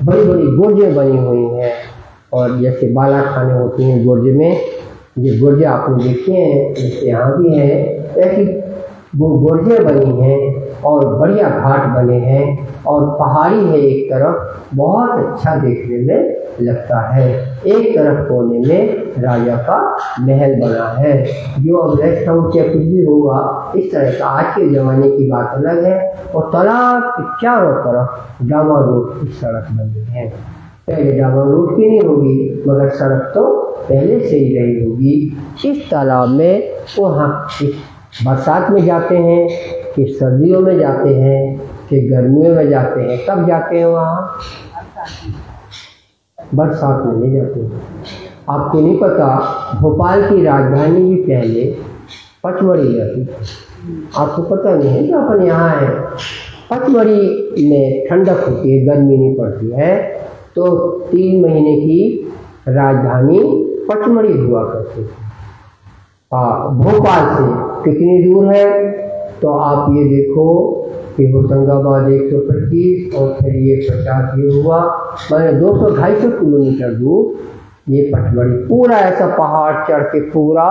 बड़ी बड़ी गुर्जें बनी हुई हैं, और जैसे बाला खाने होती हैं गुर्ज में, ये गुर्जे आपने देखे हैं, जैसे यहाँ भी है, ऐसी वो गुर्जें बनी हैं और बढ़िया घाट बने हैं, और पहाड़ी है एक तरफ, बहुत अच्छा देखने में लगता है। एक तरफ कोने में राजा का महल बना है, जो अब रेस्ट हाउस या कुछ भी होगा इस तरह का। आज के ज़माने की बात अलग है। और तालाब के चारों तरफ डामर रोड की सड़क बनी है। पहले डामर रोड की नहीं होगी, मगर सड़क तो पहले से ही रही होगी। इस तालाब में वहाँ बरसात में जाते हैं कि सर्दियों में जाते हैं कि गर्मियों में जाते हैं, कब जाते हैं वहाँ? बरसात में नहीं जाते हैं। आपको नहीं पता, भोपाल की राजधानी भी पहले पचमढ़ी रहती थी, आपको पता नहीं है कि अपन यहाँ है। पचमढ़ी में ठंडक होती है, गर्मी नहीं पड़ती है, तो 3 महीने की राजधानी पचमढ़ी हुआ करती थी। भोपाल से कितनी दूर है, तो आप ये देखो कि होशंगाबाद 125 और फिर ये 50 ये हुआ, मैंने 200-250 किलोमीटर दूर ये पचमढ़ी। पूरा ऐसा पहाड़ चढ़ के पूरा,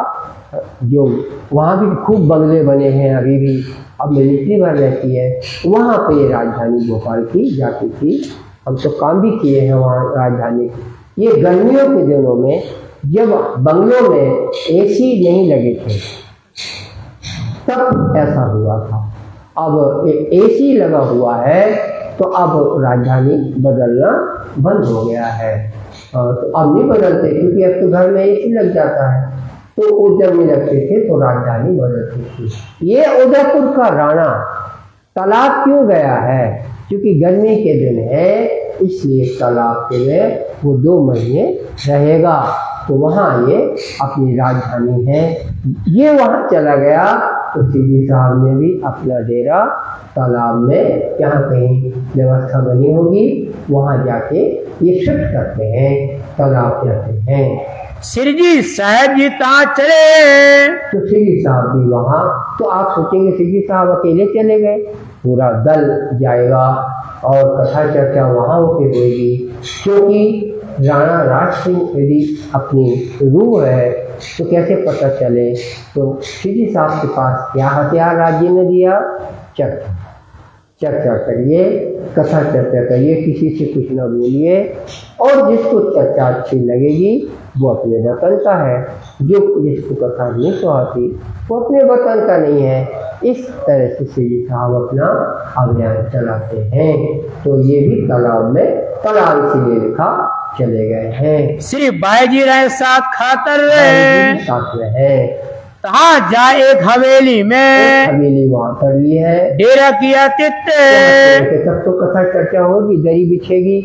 जो वहाँ भी खूब बंगले बने हैं अभी भी, अब मिलिट्री भर रहती है वहाँ पे। ये राजधानी भोपाल की जाती थी, हम तो काम भी किए हैं वहाँ राजधानी। ये गर्मियों के दिनों में जब बंगलों में एसी नहीं लगे थे तब ऐसा हुआ था। अब एसी लगा हुआ है तो अब राजधानी बदलना बंद हो गया है। तो अब नहीं बदलते क्योंकि अब तो घर में एसी लग जाता है। तो उधर में लगते थे तो राजधानी बदलती थी। ये उदयपुर का राणा तालाब क्यों गया है? क्योंकि गर्मी के दिन है, इसलिए तालाब के में वो 2 महीने रहेगा। तो वहाँ ये अपनी राजधानी है। ये वहाँ चला गया तो सीधी साहब ने भी अपना डेरा तालाब में जहाँ कहीं व्यवस्था बनी होगी वहाँ जाके ये शिफ्ट करते हैं, तालाब जाते हैं। श्री साहब जी कहाँ चले? तो श्री साहब भी वहाँ, तो आप सोचेंगे श्री साहब अकेले चले गए, पूरा दल जाएगा और कथा चर्चा वहाँ होके होगी। क्योंकि राणा राज सिंह यदि अपनी रूह है तो कैसे पता चले? तो श्री साहब के पास क्या हथियार राज्य ने दिया? चर्चा करिए, कथा चर्चा करिए, किसी से कुछ न बोलिए, और जिसको चर्चा अच्छी लगेगी वो अपने वतन का है, जो जिसको कथा नहीं सुहाती वो अपने वतन का नहीं है। इस तरह से श्री साहब अपना अभियान चलाते हैं। तो ये भी तालाब में तालाब इसीलिए लिखा चले गए हैं। श्री बाईजी रहे साथ खातर साथ में है। कहाँ जाए एक हवेली में, हवेली वहाँ कर ली है, डेरा किया तित्ते। तब तो कथा चर्चा होगी, दरी बिछेगी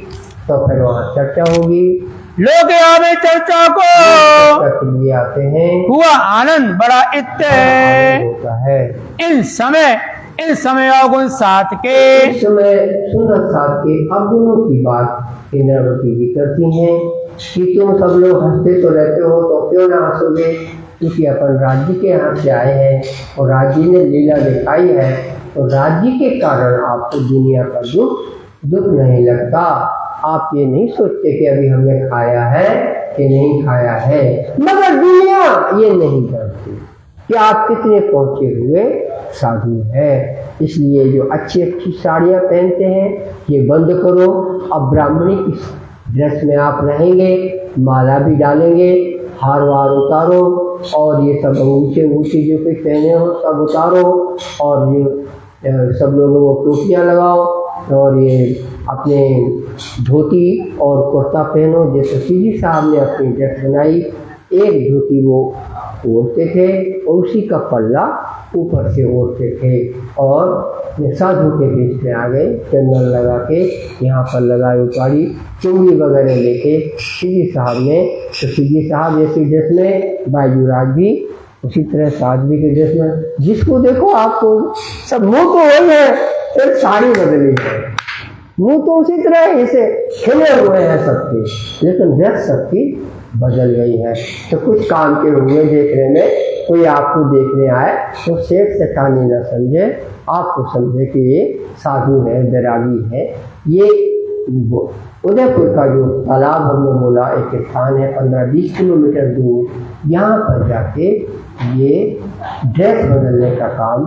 तो फिर वहाँ चर्चा होगी। लोग आवे चर्चा को लिए आते हैं, हुआ आनंद बड़ा इत्ते होता है। इन समय अवगुण साथ के, इस समय सुंदर साथ के अवगुणों की बात इंद्रावती जी करती हैं कि तुम सब लोग हंसते तो रहते हो तो क्यों ना हंसोगे? क्योंकि अपन राज्य के यहाँ से आए हैं और राज्य ने लीला दिखाई है, तो राज्य के कारण आपको दुनिया का दुख नहीं लगता। आप ये नहीं सोचते कि अभी हमने खाया है कि नहीं खाया है, मगर दुनिया ये नहीं जानती कि आप कितने पहुंचे हुए साधु हैं। इसलिए जो अच्छी साड़ियाँ पहनते हैं ये बंद करो। अब ब्राह्मणी की ड्रेस में आप रहेंगे, माला भी डालेंगे, हार वार उतारो, और ये सब ऊँचे जो कुछ पहने हो सब उतारो, और ये सब लोगों को टोपियाँ लगाओ, और ये अपने धोती और कुर्ता पहनो। जैसे सीधी साहब ने अपनी ड्रेस बनाई, एक धोती वो ओढ़ते थे और उसी का पल्ला ऊपर से ओढ़ते थे, और साधु के बीच में आ गए, चंदन लगा के यहाँ पर लगाई उतारी, चुंगी वगैरह लेके सीधी साहब ने। तो सीधी साहब जैसी ड्रेस में बाईजूराज भी उसी तरह साध्वी के ड्रेस में, जिसको देखो आपको सब मुँह तो वही है, एक साड़ी बदली है, मुँह तो उसी तरह ऐसे खिले हुए हैं सबके, लेकिन ड्रेस सबकी बदल गई है। तो कुछ काम के हुए देखने में कोई आपको देखने आए तो सेठ सेठानी न समझे, आपको समझे कि ये साधु है, बैरागी है। ये उदयपुर का जो तालाब हमने बोला एक स्थान है 15-20 किलोमीटर दूर, यहाँ पर जाके ये ड्रेस बदलने का काम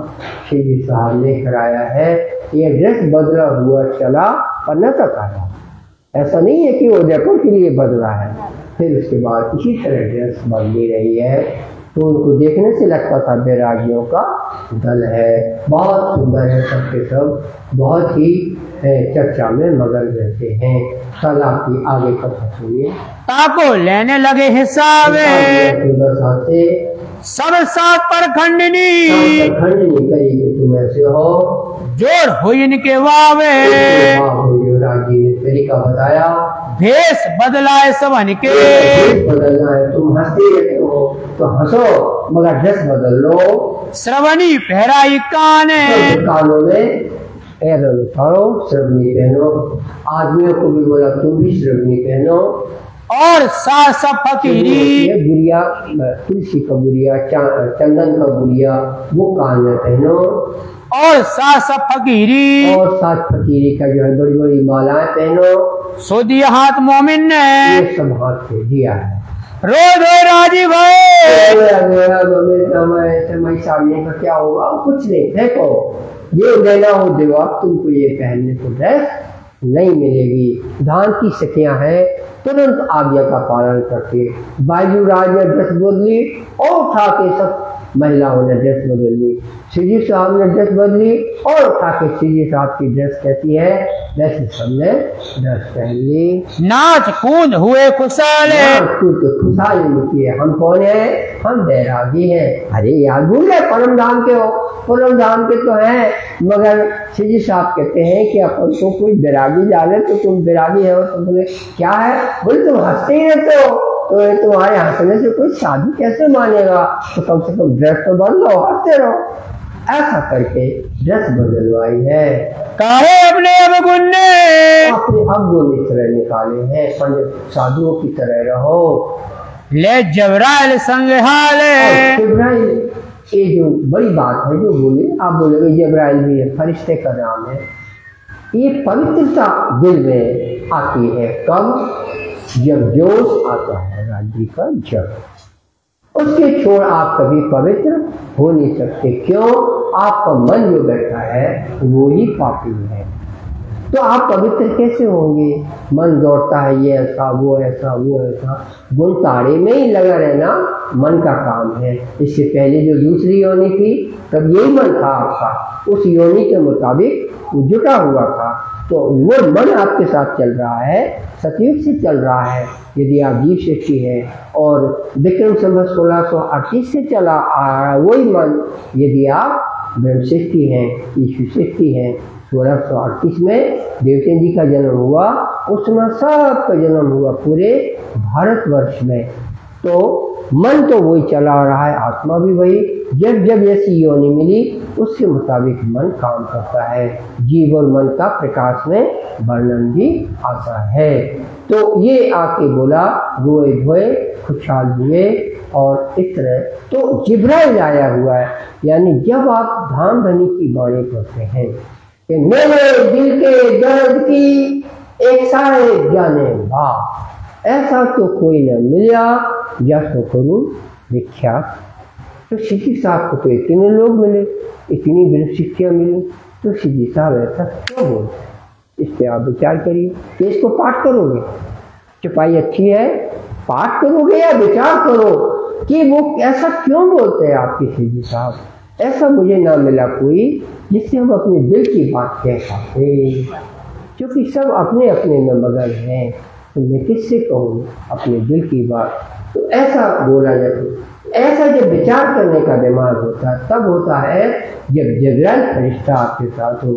श्री साहब ने कराया है। ये ड्रेस बदला हुआ चला और न तक आया, ऐसा नहीं है कि उदयपुर के लिए बदला है। फिर उसके बाद इसी तरह ड्रेस बदली रही है। तो उनको देखने से लगता था बैरागियों का दल है, बहुत सुंदर है, सबके सब बहुत ही चर्चा में मगन रहते हैं। तालाब की आगे कथा सुनिए। ताको लेने लगे हिसाब सब सात पर खंडनी करी तुम ऐसे हो, जोर हुई इनके वावे, राजी ने तरीका बताया, भेष बदलाए सबन के, बदलना है, तुम हंसते रहते हो तो हंसो मगर ड्रेस बदल लो। श्रवणी पहराई काने, कानों में एरन उतारो, श्रवणी पहनो। आदमियों को भी बोला तुम भी श्रवणी पहनो। और सास फकीरी, गुड़िया तुलसी का गुड़िया, चंदन का गुड़िया वो कान में पहनो। और सास फकीरी, और सास फकीरी का जो है बड़ी बड़ी मालाएं पहनो। सो दिया हाथ मोमिन ने, ये सब हाथ से दिया है। रो दो राजी भाई, समय सामने का क्या होगा? कुछ नहीं, देखो ये देना हो देवा, तुमको ये पहनने को ड्रेस नहीं मिलेगी। धान की सखियां हैं, तुरंत आज्ञा का पालन करके बाजूराज ने ड्रेस बदली और उठा के सब महिलाओं ने ड्रेस बदल ली। सीजी साहब ने ड्रेस बदली और उठा के सीजी साहब की ड्रेस कैसी है वैसे सबने ड्रेस पहन ली। नाच कूद हुए खुशाले, खुशहाली लिखी है। हम कौन है? हम बैरागी हैं। अरे यार भूल गए परम धाम के हो? परम धाम के तो हैं, मगर सीजी साहब कहते हैं कि अपन को कोई बैरागी जाने तो तुम बैरागी हो। तो बोले क्या है? बोले तुम हंसते ही रहते हो, तो तुम्हारे हंसने से कोई शादी कैसे मानेगा? तो कम से कम ड्रेस तो बदलो, हंसते रहो। ऐसा करके ड्रेस बदलवाई है। काहे अपने अवगुण ने, अपने अवगुण इस तरह निकाले हैं, साधुओं की तरह रहो। ले जबराइल संग हाले, जबराइल ये जो बड़ी बात है जो बोले, आप बोलोगे जबराइल भी है, फरिश्ते का नाम है। ये पवित्रता दिल में आती है कब? जब जोश आता है राज्य का जब, उसके छोड़ आप कभी पवित्र हो नहीं सकते। क्यों? आपका मन जो बैठा है वो ही पापी है, तो आप पवित्र कैसे होंगे? मन दौड़ता है ये ऐसा वो ऐसा वो ऐसा, गुण ताड़े में ही लगा रहना मन का काम है। इससे पहले जो दूसरी योनि थी तब यही मन था आपका, उस योनि के मुताबिक जुटा हुआ था, तो वो मन आपके साथ चल रहा है, सतयुग से चल रहा है। यदि आप जीव सृष्टि है और विक्रम संवत 1638 से चला आ रहा है वही मन, यदि आप ब्रह्म सृष्टि हैं, ईश्वर सृष्टि हैं, 1638 में देवसेन जी का जन्म हुआ, उस समय सबका जन्म हुआ पूरे भारतवर्ष में, तो मन तो वही चला रहा है, आत्मा भी वही। जब जब ऐसी योनि मिली उसके मुताबिक मन काम करता है। जीव और मन का प्रकाश में वर्णन भी आता है। तो ये आके बोला रोए धोए खुशहाल हुए और इस तरह। तो जिब्राइल आया हुआ है, यानी जब आप धाम धनी की बाणी पढ़ते हैं कि मेरे दिल के दर्द की एक सारे जाने बा, ऐसा तो कोई न मिला जसो करूं विख्यात। तो सीधी साहब को तो इतने लोग मिले, इतनी ब्रह्म शिक्षा मिली, तो सीधी साहब ऐसा क्यों बोलते? इस पे आप विचार करिए कि इसको पाठ करोगे, चपाई अच्छी है, पाठ करोगे या विचार करो कि वो ऐसा क्यों बोलते हैं आपके सीधी साहब? ऐसा मुझे ना मिला कोई जिससे हम अपने दिल की बात कह पाते, क्योंकि सब अपने अपने में मगन हैं, तो मैं किससे कहूँ अपने दिल की बात? तो ऐसा बोला जाता। ऐसा जब विचार करने का दिमाग होता है तब होता है जब जिब्राइल फरिश्ता आपके साथ हो।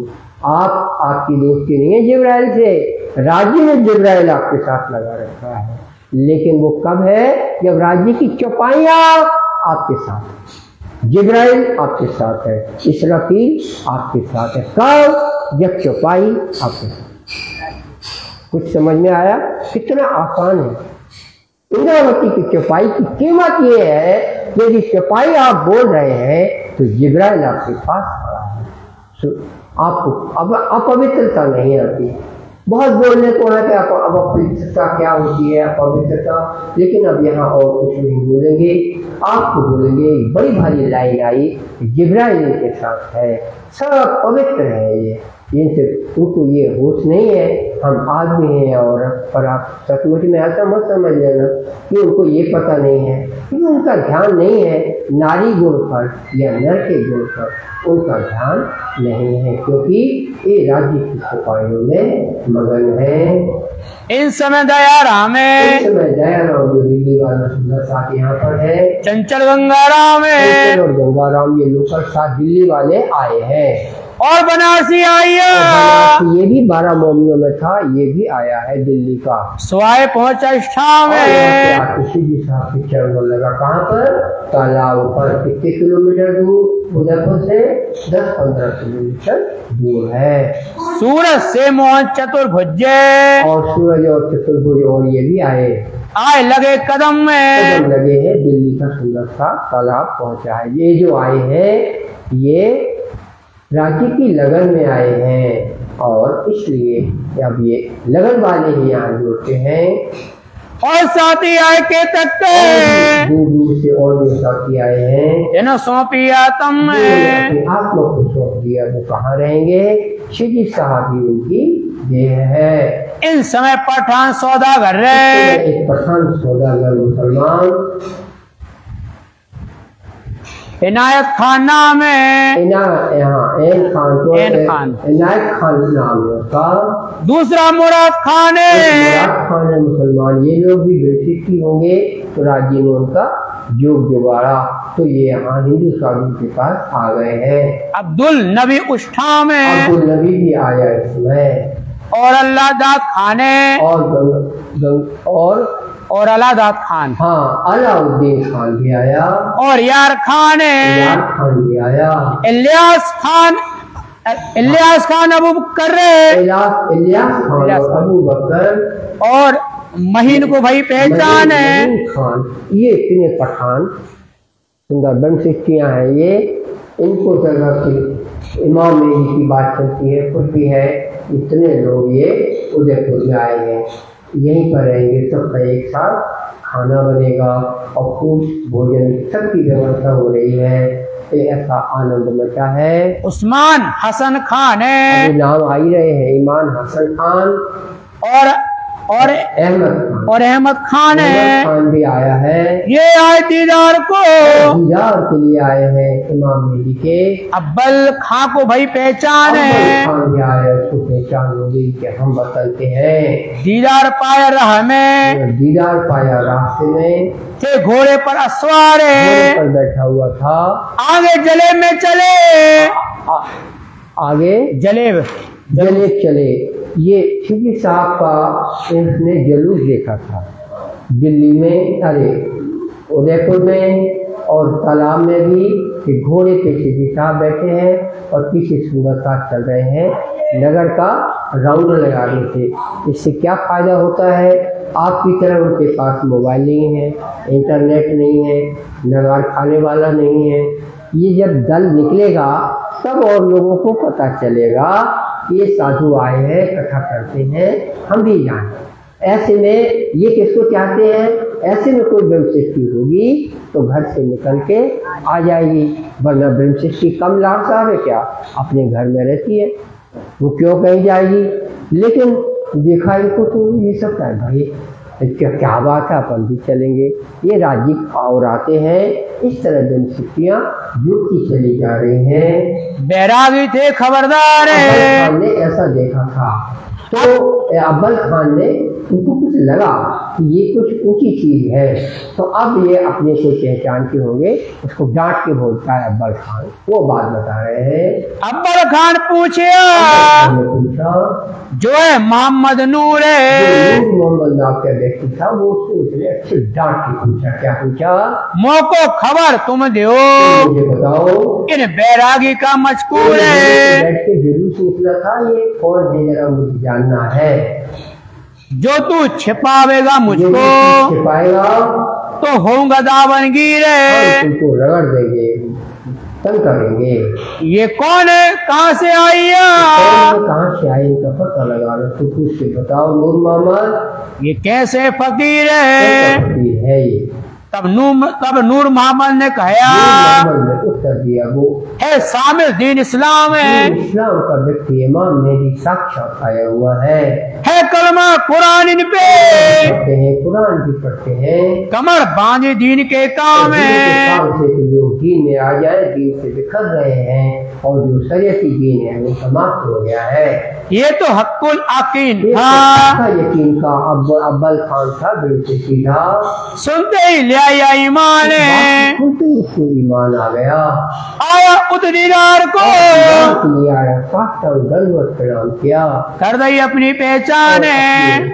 आप आपकी दोस्ती नहीं है जिब्राइल से, राज्य ने जिब्राइल आपके साथ लगा रखा है, लेकिन वो कब है? जब राज्य की चौपाइयाँ आपके साथ, जिब्राइल आपके साथ है, इसराफील आपके साथ है। कब? जब चौपाई आपके साथ। कुछ समझ में आया? कितना आसान है। इंद्रावती की चौपाई की कीमत ये है कि यदि चौपाई आप बोल रहे हैं तो जिब्राइल आपके पास खड़ा है, तो आपको अब अपवित्रता नहीं आती। बहुत बोलने को है कि अब अपवित्रता क्या होती है, अपवित्रता, लेकिन अब यहाँ और कुछ नहीं बोलेंगे, आपको बोलेंगे बड़ी भारी लाइन आई, जिब्राइल इनके साथ है, सब पवित्र है ये, इनसे उनको ये होश नहीं है हम आदमी हैं और पर आप सचमुच में ऐसा मत समझ लेना कि उनको ये पता नहीं है, क्योंकि उनका ध्यान नहीं है नारी गुण पर या नर के गुण पर, उनका ध्यान नहीं है, क्योंकि ये राज्य की सफाइयों में मगन है। इन समय दयाराम है, इस समय दयाराम जो दिल्ली वाला सुंदर साथ यहाँ पर है, चंचल गंगाराम है, और गंगाराम ये लोकल साथ दिल्ली वाले आए हैं, और बनारसी आइया, ये भी 12 मोमियों में था, ये भी आया है दिल्ली का। स्वाय पहुंचा में सीधी साहब के चरणों लगा। कहाँ पर? तालाब पर। कितने किलोमीटर दूर? उदयपुर से 10-15 किलोमीटर दूर है। सूरज से मोहन चतुर्भुजे, और सूरज और चतुर्भुज और ये भी आए लगे कदम में, कदम लगे हैं। दिल्ली का सुंदर सा तालाब पहुंचा है। ये जो आए हैं ये राज्य की लगन में आए हैं, और इसलिए अब ये लगन वाले ही यहाँ जुड़ते हैं। और साथी आए के तक दूर दूर से और जो साथी आए हैं जिन्हों सौंपिया तुम अपनी आत्मा को सौंप दिया, वो कहाँ रहेंगे? श्री साहब ही उनकी देह है। इन समय पठान सौदागर रे एक पठान सौदागर मुसलमान इनायत खान नाम है। एन खान तो इनायत खान नाम है उसका। दूसरा मुराद खान है। मुराद खान है मुसलमान। ये लोग भी ब्रिटिश ही होंगे तो राज्य में उनका जोग जुगाड़ा, तो ये यहाँ हिंदू साधु के पास आ गए हैं। अब्दुल नबी उष्ठा में अब्दुल नबी भी आया इसमें, और अल्लाह दाद खान है, और अलादाद खान, हाँ अलाउद्दीन खान भी आया, और यार खान है, यार खान भी आया, इलियास खान अबू बकर इलियास खान अबू बकर, और महीन को भाई पहचान है खान। ये इतने पठान सुंदरबन सिस्टियाँ हैं, ये इनको जगह की इमाम मेरी की बात चलती है, कुछ भी है, इतने लोग ये उदयपुर में आए हैं, यहीं पर रहेंगे, सबका एक साथ खाना बनेगा और खूब भोजन सबकी व्यवस्था हो रही है। ऐसा आनंद मचा है। उस्मान हसन खान है, अभी नाम आ ही रहे हैं, ईमान हसन खान और अहमद खान है। खान भी आया है। ये आए दीदार के लिए आए हैं इमाम मेहदी के। अब्बल खां को भाई पहचान है, खान भी आया, उसको पहचान होगी कि हम बताते हैं। दीदार पाया राह में, दीदार पाया रास्ते में, थे घोड़े पर असवार पर बैठा हुआ था। आगे जले में चले, आगे जले चले। ये शिवजी साहब का इसने जुलूस देखा था दिल्ली में, अरे उदयपुर में और तालाब में भी, कि घोड़े पे शिवजी साहब बैठे हैं और पीछे सुंदरता चल रहे हैं, नगर का राउंड लगा रहे थे। इससे क्या फायदा होता है? आपकी तरह उनके पास मोबाइल नहीं है, इंटरनेट नहीं है, नगार खाने वाला नहीं है। ये जब दल निकलेगा तब और लोगों को पता चलेगा ये साधु आए हैं, कथा करते हैं, हम भी जाएं। ऐसे में ये किसको चाहते हैं? ऐसे में कोई ब्रह्मसृष्टि होगी तो घर से निकल के आ जाएगी, वरना ब्रह्मसृष्टि कम लाभ साहब है क्या? अपने घर में रहती है, वो क्यों कहीं जाएगी? लेकिन देखा इनको तो ये सब है भाई, क्या बात है, अपन भी चलेंगे। ये राज्य और आते हैं, इस तरह ब्रह्मसृष्टियाँ जुड़ती चली जा रही हैं। बैरागी थे खबरदार है, खान ने ऐसा देखा था तो अब्बल खान ने उनको कुछ लगा कि ये कुछ ऊंची चीज है, तो अब ये अपने को पहचान के होंगे, उसको डांट के बोलता है अब्बल खान। वो बात बता रहे हैं। अब्बल खान पूछा जो है मोहम्मद नूर है, मोहम्मद नाम का व्यक्ति था, वो उसने अच्छे डांट के पूछा। क्या पूछा? मोको खबर तुम दो, मुझे बताओ इन बैरागी का मजकूर है। बैठ के जरूर सोचना था ये कौन है, जरा मुझे जानना है। जो तू छिपावेगा मुझको, छिपाएगा तो होऊंगा दावनगीर है, तुमको रगड़ देंगे, तंग करेंगे। ये कौन है, कहाँ से आई है? कहाँ से आई इनका पता लगा लो, तो पूछ के बताओ नूर मोहम्मद ये कैसे फकीर है? फकीर है ये। तब नूर मोहम्मद ने कहा, उत्तर दिया, वो है शामिल दीन इस्लाम है, इस्लाम का व्यक्ति इमाम मेहदी साक्षात आया हुआ है कलमा कुरान इन पे पढ़ते हैं, कुरान भी पढ़ते हैं, कमर बांधे दीन के काम है। से जो दीन में आ जाए, दीन से बिखर रहे हैं, और जो शरीयती दीन है वो समाप्त हो गया है। ये तो हक्कुल यकीन था, यकीन का अब्बल खान था, बिल्कुल सीधा। सुनते ही लिया ईमान है, उसको ईमान आ गया। आया उतनीदार को आया, दंडवत प्रणाम किया, कर दी अपनी पहचान है,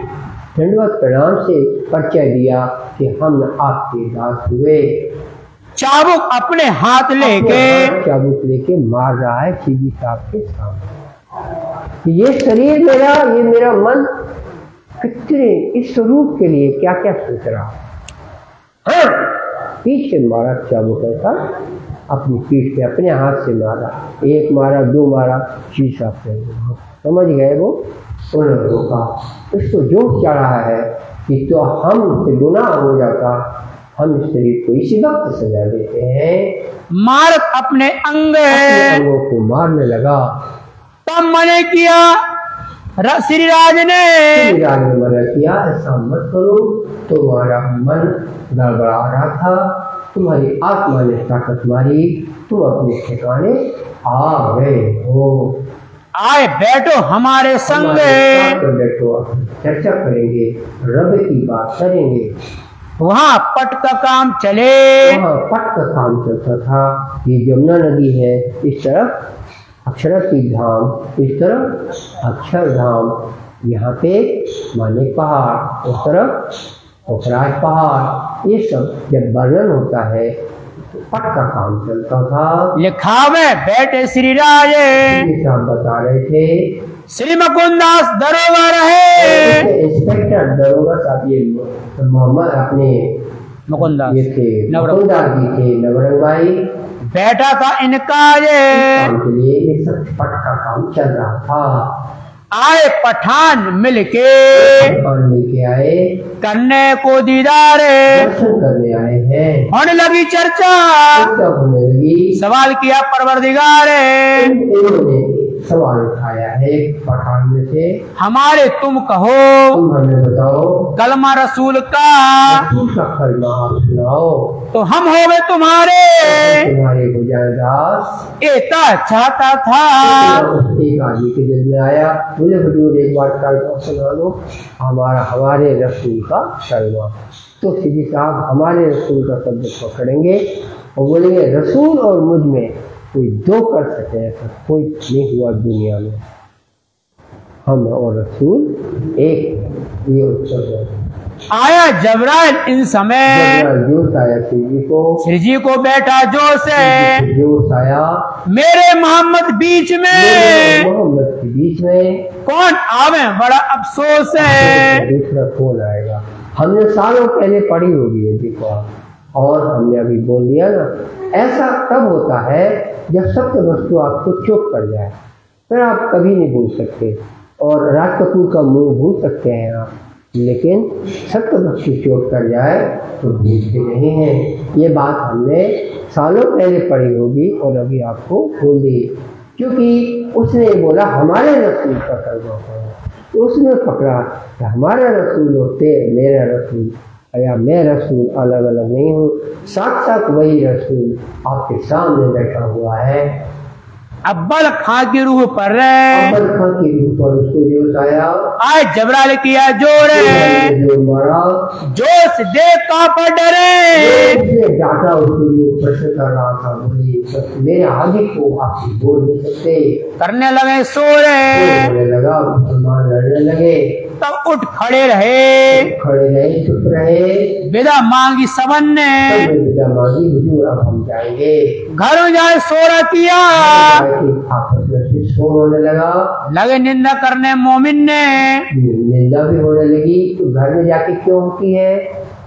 दंडवत प्रणाम से परिचय दिया कि हम आपके दास हुए। चाबुक अपने हाथ लेके मार रहा है शिवजी साहब के सामने। ये शरीर मेरा, ये मेरा मन कितने इस स्वरूप के लिए क्या क्या सोच रहा। हाँ, पीठ से मारा चाबुक, ऐसा अपनी पीठ पे अपने हाथ से मारा, एक मारा, दो मारा, शिवजी साहब समझ गए वो। उन्होंने रोका, इसको जो चढ़ा है कि तो हमसे गुनाह हो जाता, हम इस शरीर को इसी वक्त सजा देते हैं। मार अपने अंगों को मारने लगा। तब मने किया श्री राज ने मना किया, ऐसा मत करो, तुम्हारा मन गड़बड़ा रहा था, तुम्हारी आत्मा ने ताकत मारी, तुम अपने ठिकाने आ गए हो। आए बैठो हमारे संग, बैठो, चर्चा करेंगे, रब की बात करेंगे। वहाँ पट का काम चले। वहाँ पट का काम चलता था। ये यमुना नदी है, इस तरफ अक्षराती धाम, इस तरफ अक्षरधाम, यहाँ पे माने पहाड़, उस तरफ पोखराज पहाड़। ये सब जब वर्णन होता है तो पट का काम चलता था। लिखावे बैठे श्री राजे, साहब बता रहे थे श्री मुकुंदास दरोगा रहे। इंस्पेक्टर दरोगा साहब ये मोहम्मद अपने मुकुंदास ये थे, मुकुंदास जी थे, नवरंग भाई बैठा था इनका काम के लिए। ये सब पट का काम चल रहा था। आए पठान मिलके आए, करने को दीदार, दर्शन करने आए हैं। होने लगी चर्चा, होने लगी। सवाल किया परवरदिगार, इन्होंने सवाल उठाया है पठान में से, हमारे तुम कहो, तुम हमें बताओ कलमा रसूल का कलमा आप सुनाओ, तो हम हो गए तुम्हारे हो जाए दास। एता चाहता था। एक आदमी के दिल में आया, मुझे हुजूर एक बार कलमा सुना दो, हमारे रसूल का कलमा। तो सीधी साहब हमारे रसूल का शब्द पकड़ेंगे और बोलेंगे रसूल और मुझ में कोई दो कर सके ऐसा कोई नहीं हुआ दुनिया में, हम और रसूल एक। ये उत्तर आया जबराइल इन समय, जोश आया श्री जी को बैठा जोश है, जोश आया मेरे मोहम्मद बीच में, मोहम्मद के बीच में कौन आवे बड़ा अफसोस है। दूसरा कौन आएगा? हमने सालों पहले पढ़ी होगी ये देखो, और हमने अभी बोल दिया ना। ऐसा तब होता है जब सत्य वस्तु आपको चुप कर जाए, फिर आप कभी नहीं भूल सकते। और राज कपूर का मुंह भूल सकते हैं आप, लेकिन सत्य वस्तु चोट कर जाए तो भूलते नहीं हैं। ये बात हमने सालों पहले पढ़ी होगी और अभी आपको बोल दी, क्योंकि उसने बोला हमारे रसूल का कलमा पढ़ो, तो उसने पकड़ा कि हमारा रसूल होते मेरा रसूल, या मैं रसूल अलग अलग नहीं हूँ, साथ साथ वही रसूल आपके सामने बैठा हुआ है। अब्बल खां की रूह पर अब्बल खां की रूह पर उसको जोश आया, आए जबराइल किया जोड़े, जोर मारा, जोश देख कांपा डरे, डांटा उसको जो प्रश्न कर रहा था, बोली मेरे आगे को आप बोल नहीं सकते। करने लगे सोरे, लगा मुसलमान लड़ने लगे, तब उठ खड़े रहे, चुप रहे, विदा मांगी सबन ने, विदा मांगी हुजूर अब हम जाएंगे। घर में जाए सोरा किया, आपस में शोर होने लगा, लगे निंदा करने मोमिन ने, निंदा भी होने लगी। तो घर में जाके क्यों होती है?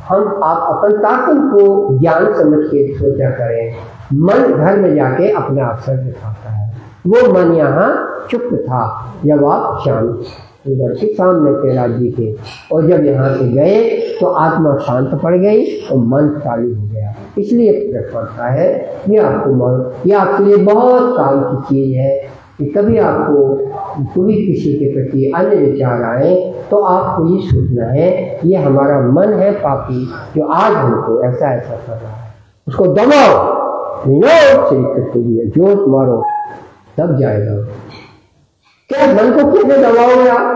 हम आप अपन ताकत को ज्ञान समझ के सोचा करें। मन घर में जाके अपना अवसर दिखाता है, वो मन यहाँ चुप था जब आप शांत घर के सामने थे राज्य के, और जब यहाँ से गए तो आत्मा शांत पड़ गई और मन चालू हो गया। इसलिए फर्क पड़ता है। ये आपको मन, ये आपके लिए बहुत काम की चीज है कि कभी आपको कोई किसी के प्रति अन्य विचार आए तो आपको ये सोचना है ये हमारा मन है पापी जो आज हमको ऐसा ऐसा कर रहा है, उसको दबाओ, जोश मारो, तब जाएगा। क्या मन को कैसे दबाओगे आप?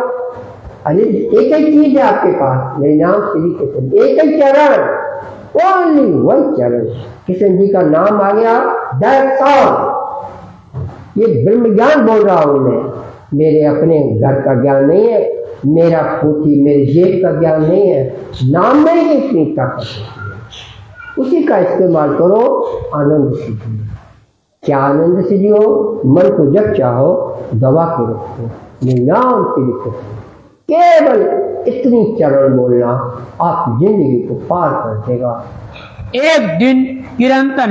अरे एक ही चीज है आपके पास, मेरे नाम श्री कृष्ण, एक ही चरण, ओनली वन चरण। कृष्ण जी का नाम आ गया, दैट्स ऑल। ये ब्रह्म ज्ञान बोल रहा हूं मैं, मेरे अपने घर का ज्ञान नहीं है, मेरा पोथी मेरे जेब का ज्ञान नहीं है। नाम में ही इतनी ताकत होती है, उसी का इस्तेमाल करो, आनंद सीखिए। क्या आनंद से जियो? मन को जब चाहो दबा के रखो, नाम से लिखो, केवल इतनी चरण बोलना आप जिंदगी को पार कर देगा। एक दिन किरंतन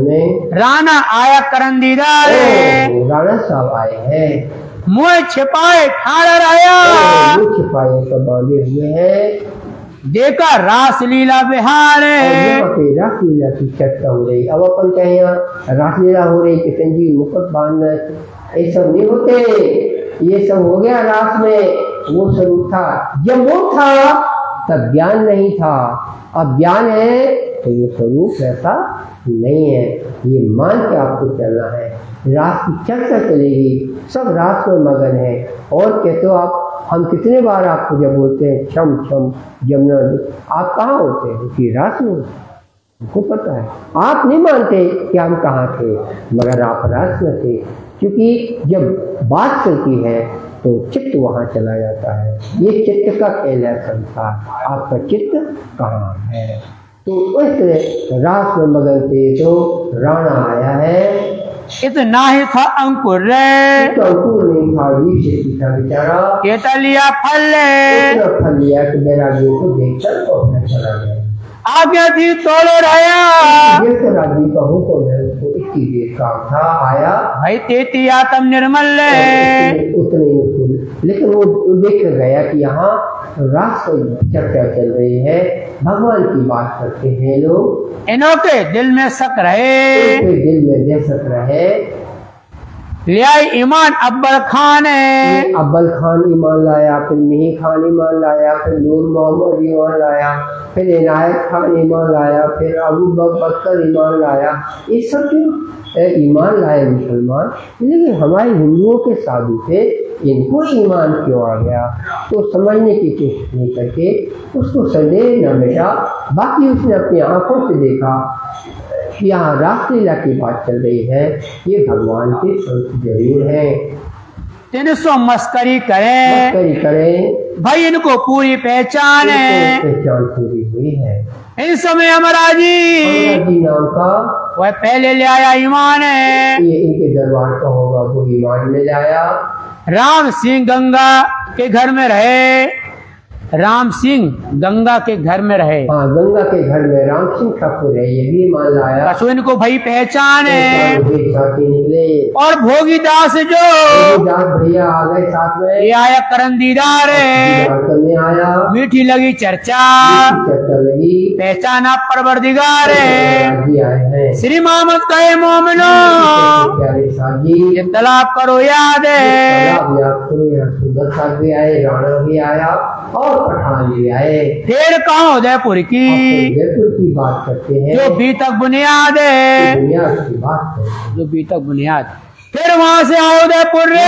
में राणा आया करंदीदार, राणा साहब आए हैं। मुँह छिपाए ठाड़ा रहा, मुँह छिपाए सब बांधे हुए हैं। देखा रास लीला बिहार, यहाँ पे रास लीला की चर्चा हो रही। अब अपन कहें यहाँ रास लीला हो रही, किशन जी मुकुट बांधना, ये सब नहीं होते। ये सब हो गया रास में, वो स्वरूप था। जब वो था तब ज्ञान नहीं था, अब ज्ञान है तो ये स्वरूप ऐसा नहीं है। ये मान के आपको चलना है। रास की चर्चा चलेगी, सब रास में मगन है। और कहते हो आप, हम कितने बार आपको जब बोलते हैं क्षम क्षम जमुना, आप कहाँ होते हैं? कि रास में, हमको पता है। आप नहीं मानते कि हम कहाँ थे, मगर आप रास में थे। क्योंकि जब बात चलती है तो चित्त वहाँ चला जाता है। ये चित्त का खेल है संसार, आपका चित्त कहाँ है? तो इस रास में मगन थे तो राणा आया है। इतना ही था अंकुर रे, तो अंकुर नहीं था, जीव शक्ति था बेचारा। केता लिया फल ले, इतना फल लिया कि बैरागियों को देखकर वो अपना चला गया। आज्ञा थी तोड़े रहा, ये तो राजी का हुक्म है, उसको इतनी देर काम था, आया भाई तेती आत्म निर्मल ले, उतने ही उसको। लेकिन वो देख कर गया कि यहाँ रास की चर्चा चल रही है, भगवान की बात करते हैं लोग। इन्हों के दिल में शक रहे, दिल में दहशत रहे। लिया ईमान अब्बल खान है, अब्बल खान ईमान लाया, फिर मिही खान ईमान लाया, फिर नूर मोहम्मद ईमान लाया, फिर इनायत खान ईमान लाया, फिर अबू बकर ईमान लाया। ये सब क्यों ईमान लाए मुसलमान? लेकिन हमारे हिंदुओं के साधु थे, इनको ईमान क्यों आ गया? तो समझने की कोशिश नहीं करके उसको संदेह न मिटा। बाकी उसने अपनी आंखों से देखा यहाँ रासलीला की बात चल रही है, ये भगवान के संत जरूर है। 300 मस्करी करें भाई, इनको पूरी पहचान है, पहचान पूरी हुई है। इस समय हमारा जी नाम का वह पहले ले आया ईमान है, ये इनके दरबार का होगा, वो ईमान में लाया। राम सिंह गंगा के घर में रहे, राम सिंह गंगा के घर में रहे। हाँ, गंगा के घर में राम सिंह ठाकुर है, ये भी मान लाया। तो इनको भाई पहचान है। निकले और भोगीदास जो भैया आ गए साथ में, ये आया करन दीदार है, करने आया। मीठी लगी चर्चा लगी, पहचाना परवरदिगार है। श्री मोहम्मद कहे मोमिनो ये तलाब करो याद है, सुंदर साथ भी आए, राणा भी आया और पठान भी आए। फिर कहाँ उदयपुर की बात करते हैं, जो बीतक बुनियाद है, बुनियाद की बात है, जो बीतक बुनियाद। फिर वहाँ से आओ उदयपुर रे,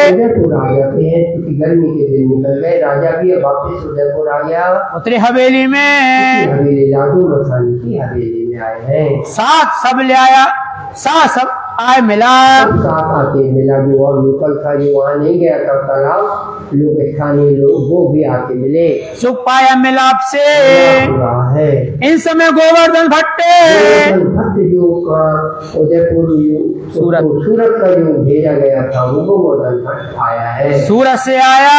उदयपुर आ जाते हैं क्योंकि गर्मी के दिन निकल गए। राजा भी वापस उदयपुर आ गया, उतरे हवेली में, हवेली लाडू मसानी की हवेली में आए हैं। साथ सब ले आया, साथ सब आए मिला, साथ आके मिला। जो और लोकल था, जो वहाँ नहीं गया था तालाब, लोग स्थानीय लोग वो भी आके मिले, सुख पाया मिलाप से है। इन समय गोवर्धन भट्टे जो उदयपुर सूरत का जो भेजा गया था, वो गोवर्धन भट्ट आया है, सूरत से आया।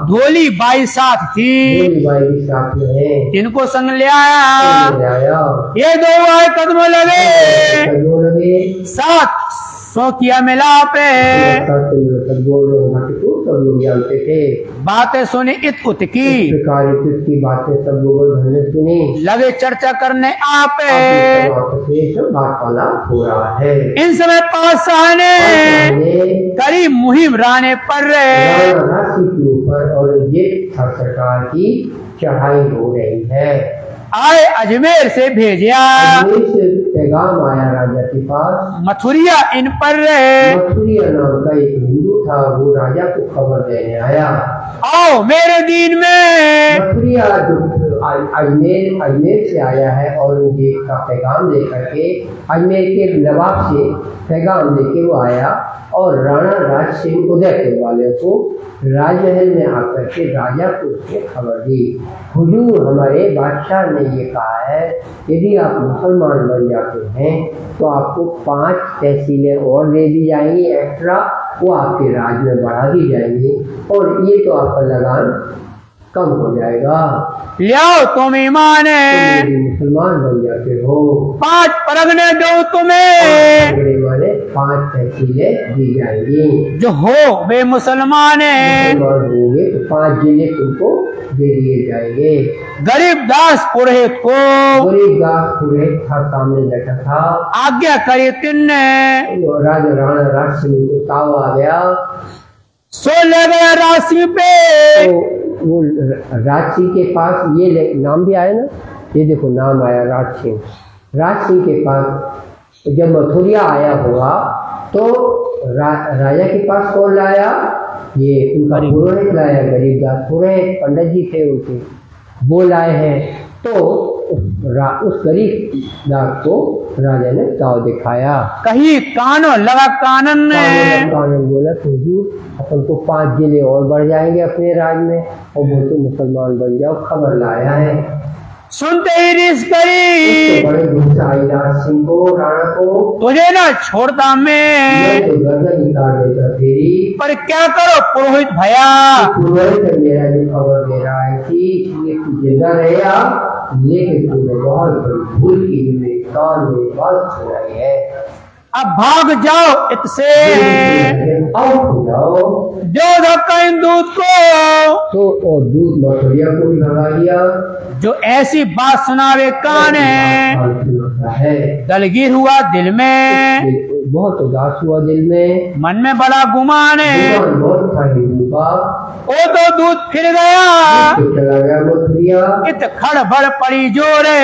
धोली बाई साथ थी, बाई साथ में है, इनको संग ले आया। ये दो आए कदमों लगे, साथ सो किया मिलाप, सब लोग जानते थे। बातें सुनी इत उत की बातें सब लोगों ने सुनी, लगे चर्चा करने आप बात वाला हो रहा है। इन समय पास करी मुहिम राने पर राशि के ऊपर औरंगजेब सरकार की चढ़ाई हो रही है। आए अजमेर से भेजा, पैगाम आया राजा के पास। मथुरिया इन पर, मथुरिया नाम का एक हिंदू था, वो राजा को खबर देने आया, आओ मेरे दीन में। मथुरिया अजमेर से आया है, औरंगजेब का पैगाम लेकर के, अजमेर के नवाब से पैगाम लेके वो आया और राणा राज सिंह उदयपुर वाले को राजमहल में आकर के राजा को उसने खबर दी, हुजूर हमारे बादशाह ने ये कहा है, यदि आप मुसलमान बन जाते हैं तो आपको 5 तहसीलें और दे दी जाएंगी एक्स्ट्रा, वो आपके राज में बढ़ा दी जाएंगी, और ये तो आपका लगान कम हो जाएगा। लियाओ तुम ईमान तुम यदि मुसलमान बन जाते हो, 5 परगने दो तुम्हें, वाले 5 तहसीलें दी जाएंगी। जो हो वे मुसलमान मुसलमान होंगे तो 5 जिले तुमको दे दिए जाएंगे। गरीब दास पुरोहित को गरीब दास पुरोहित था, सामने बैठा था। आज्ञा करी तिन्ने, राजा राणा राज सिंह को ताव आ गया, सो ले गया राशि पे। तो वो राज सिंह के पास ये नाम भी आया ना, ये देखो नाम आया राज सिंह। राज सिंह के पास जब मथुरिया आया होगा तो राजा के पास कौन लाया? ये उनका पुरोहित लाया, गरीबदास पुरोहित पंडित जी थे उनके, वो लाए हैं। तो उस गरीबदास को राजा ने ताव दिखाया। कहीं कानो लगा कानन ने, कानन बोला तो अपन को 5 जिले और बढ़ जाएंगे अपने राज में, और वो तो मुसलमान बन जाओ, खबर लाया है। सुनते ही रिस करी, बड़े गुस्सा आई राज सिंह को, राणा को, तुझे ना छोड़ता मैं, तो गर्दन निकाल देता तेरी। पर क्या करो पुरोहित भैया, पुरोहित मेरा जो खबर दे रहा है कि ये तू जिंदा रहेगा, लेकिन तूने बहुत बड़ी भूल की, मेरे कान में बात सुनाई है। अब भाग जाओ इससे, जाओ जो धक्का इन दूध को, तो और दूध मथुरिया को भी भगा दिया। जो ऐसी बात सुनावे कान है, दलगीर हुआ दिल में, बहुत उदास हुआ दिल में, मन में बड़ा गुमान है। बहुत था हिंदू का, ओ तो दूध फिर गया, चला गया मथुरिया। इत खड़बड़ पड़ी जोरे,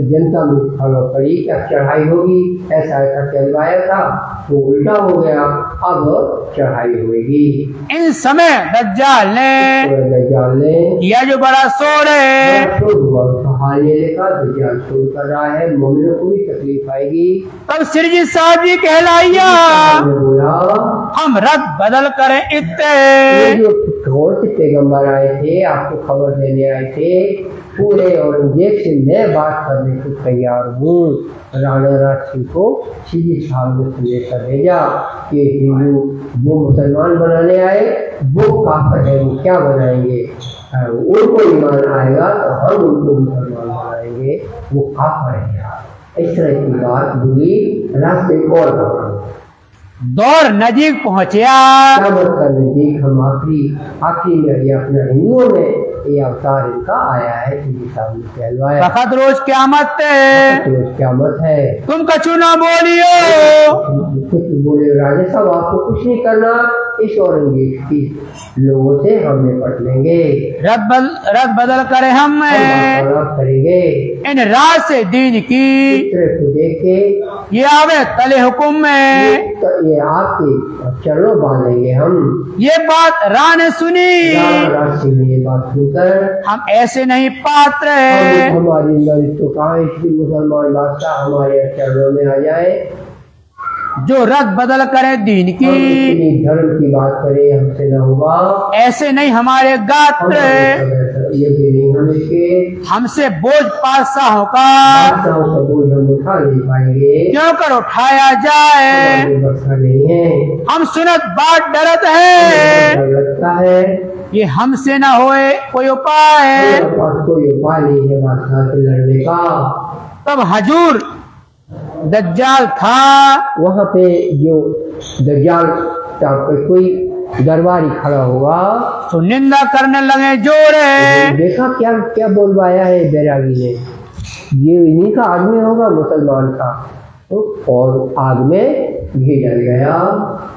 जनता में खड़बड़ पड़ी, क्या चढ़ाई होगी, ऐसा चलवाया था, वो उल्टा हो गया, अब चढ़ाई होगी। इन समय दज्जाल ने किया जो बड़ा शोर है, दज्जाल शोर कर रहा है, मोमिनों को भी तकलीफ आएगी। तब सिरजी साहब जी कहलाइया, हम रद बदल करें इत्ते। जो कौन से पैगम्बर आए थे, आपको खबर देने आए थे, पूरे औरंगजेब से मैं बात करने को तैयार हूँ। राणा राज सिंह को सिरजी साहब ने संदेशा भेजा कि हिंदू वो मुसलमान बनाने आए, वो काफिर है, वो क्या बनाएंगे, उनको ईमान आएगा तो हम उनको मुसलमान बनाएंगे, वो काफिर है। इस तरह की बात बोली। रास्ते और दौर नजीक पहुंचा, नजीक हम आखिरी में ये अपना हिंदुओं में ये अवतार इनका आया है, कहलवाया वक़्त रोज क़यामत है, तुम कछु ना बोलियो, कुछ बोले राजा साहब, आपको कुछ नहीं करना, इस औरंगजेब की लोगों से हम निपट लेंगे, रद बदल करे हम करेंगे। इन राज से दीन की को देख के ये आवे तले हुकुम में, ये आपके चरणों बांधेंगे हम। ये बात राह ने सुनी, ये बात सुनकर हम ऐसे नहीं पात्र, हमारी अंदर तो कहा इसलिए मुसलमान बादशाह हमारे चरणों में आ जाए, जो रद बदल करे दीन की, धर्म की बात करे, हमसे न होगा, ऐसे नहीं हमारे गात्र, ये भी नहीं हमसे बोझ पातशाहों का बोझ हम उठा नहीं पाएंगे, क्यों कर उठाया जाए, नहीं है, हम सुनत बात डरत है, लगता है ये हमसे न होए कोई उपाय, कोई उपाय नहीं है बादशाह से लड़ने का। तब हजूर दज्जाल था, वहाँ पे जो दज्जाल पे कोई दरबारी खड़ा हुआ, तो निंदा करने लगे जोरे, देखा क्या क्या बोलवाया है बैरागी ने, ये इन्हीं का आदमी होगा मुसलमान का, तो और आग में घी डल गया।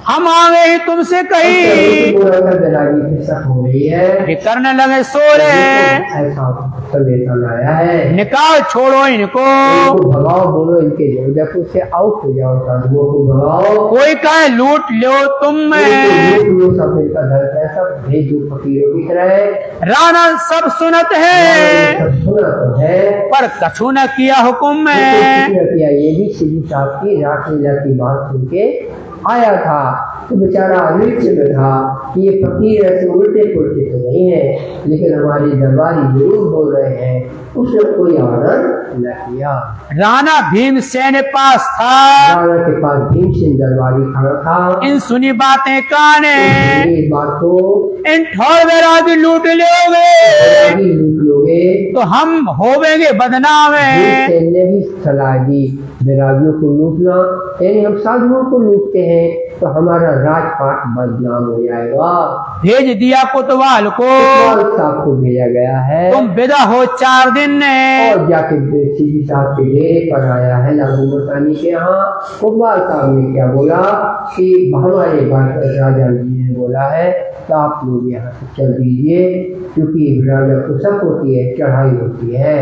हम आ गए ही तुमसे कही, हो गई है, करने लगे सोरे, ऐसा संदेशा लाया है, निकाल छोड़ो इनको, भगाओ, बोलो इनके जबरदस्ती से आउट हो जाओ, साधुओं को भगाओ, कोई कहे लूट लो तुम सफेद का धर पैसा भेज दो फकीरों की तरह। राणा सब सुनत है, सब सुना तो है, पर कछु न किया हुक्म में, किया। ये भी सिरजी साहब की रासलीला की बात सुन के आया था, तो बेचारा नृत्य में था, ये फकीर ऐसे उल्टे पुल्टे तो नहीं है, लेकिन हमारे दरबारी जरूर बोल रहे हैं, उसने कोई आदर न किया। राणा भीमसेन पास था, राणा के पास भीमसेन दरबारी खड़ा था। इन सुनी बातें काने, इस बात को इन ठोर वैरागी लूट लोगे लूट लोगे तो हम होवेंगे बदनाम। भीमसेन ने भी सलाह दी, वैरागियों को लूटना यानी हम साधुओं को लूटते हैं तो हमारा राजपाट बदनाम हो जाएगा। भेज दिया कोतवाल को, साहब को भेजा गया है, तुम विदा हो 4 दिन ने। और जाके सीधी साहब के डेरे पर आया है लालू मस्तानी के यहाँ। कोतवाल साहब ने क्या बोला कि हमारे राजा जी ने बोला है कि आप लोग यहाँ से चल दीजिए, क्योंकि राजा को शक होती है, चढ़ाई होती है,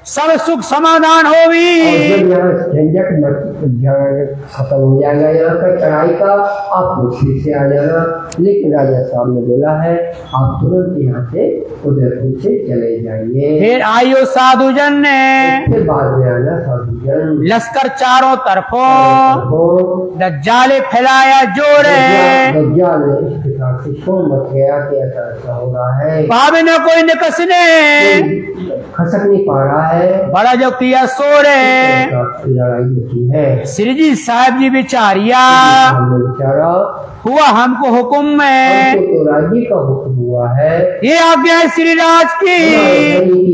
सब सुख समाधान होगी। जब यहाँ झंझट खत्म हो जाएगा यहाँ का चढ़ाई का, आप लोग फिर से आ जाना। लेकिन राजा साहब ने बोला है आप तुरंत यहाँ से उदयपुर से चले जाइए। फिर आयो साधुजन ने, फिर बाद में आना साधुजन। लश्कर चारों तरफों दज्जाले फैलाया जोरे, दज्जाल ने इसके साथ से शोर मच गया कि ऐसा हो रहा है, पावे न कोई निकसने, खसक नहीं पा रहा है, बड़ा जो किया सोरे। लड़ाई होती है। श्री जी साहब जी बिचारिया, बेचारा हुआ हमको हुक्म में, तो राजी का हुक्म हुआ है, ये आज्ञा है श्री राज की,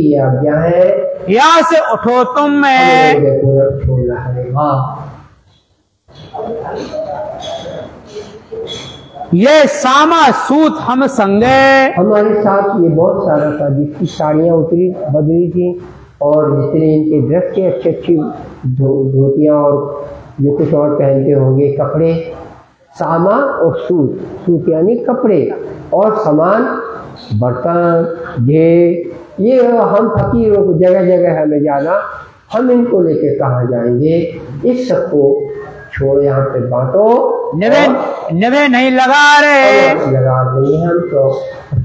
ये आज्ञा है, यहाँ से उठो तुम में। छोड़ना है। ये सामा सूत हम संगे, हमारे साथ ये बहुत सारा था, जिसकी साड़ियाँ उतरी बदली थी और जितने इनके ड्रेस के अच्छी अच्छी धोतियाँ और जो कुछ और पहनते होंगे कपड़े, सामा और सूत, सूत यानी कपड़े और सामान, बर्तन, ये हम फकीरों को जगह जगह हमें जाना, हम इनको लेके कहाँ जाएंगे, इस सबको छोड़ यहाँ पे बांटो। नवे नहीं लगा रहे, लगा रही हम तो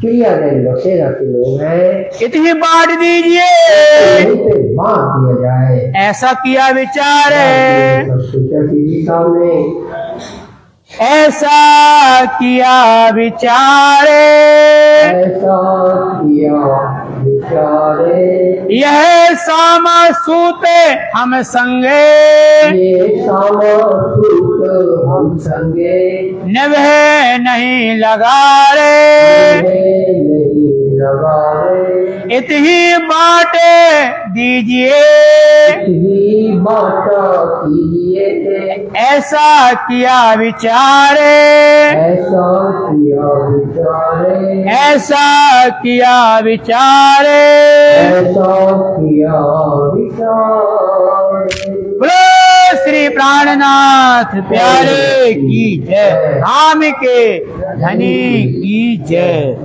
चिड़िया बसेरा के लोग हैं, इतनी बांट दीजिए, बांट दिया जाए, ऐसा किया विचार, सामने ऐसा किया विचारे, ऐसा किया विचारे, यह सामा सूते हम संगे, ये सामा सूत हम संगे, नवे नहीं लगा रे, नहीं लगा रे, इतनी बाटे दीजिए, इतनी बाटा कीजिए, ऐसा किया विचारे, ऐसा किया विचारे, ऐसा किया विचारे, ऐसा किया विचारे। बोलो श्री प्राणनाथ प्यारे की जय, राम के धनी की जय।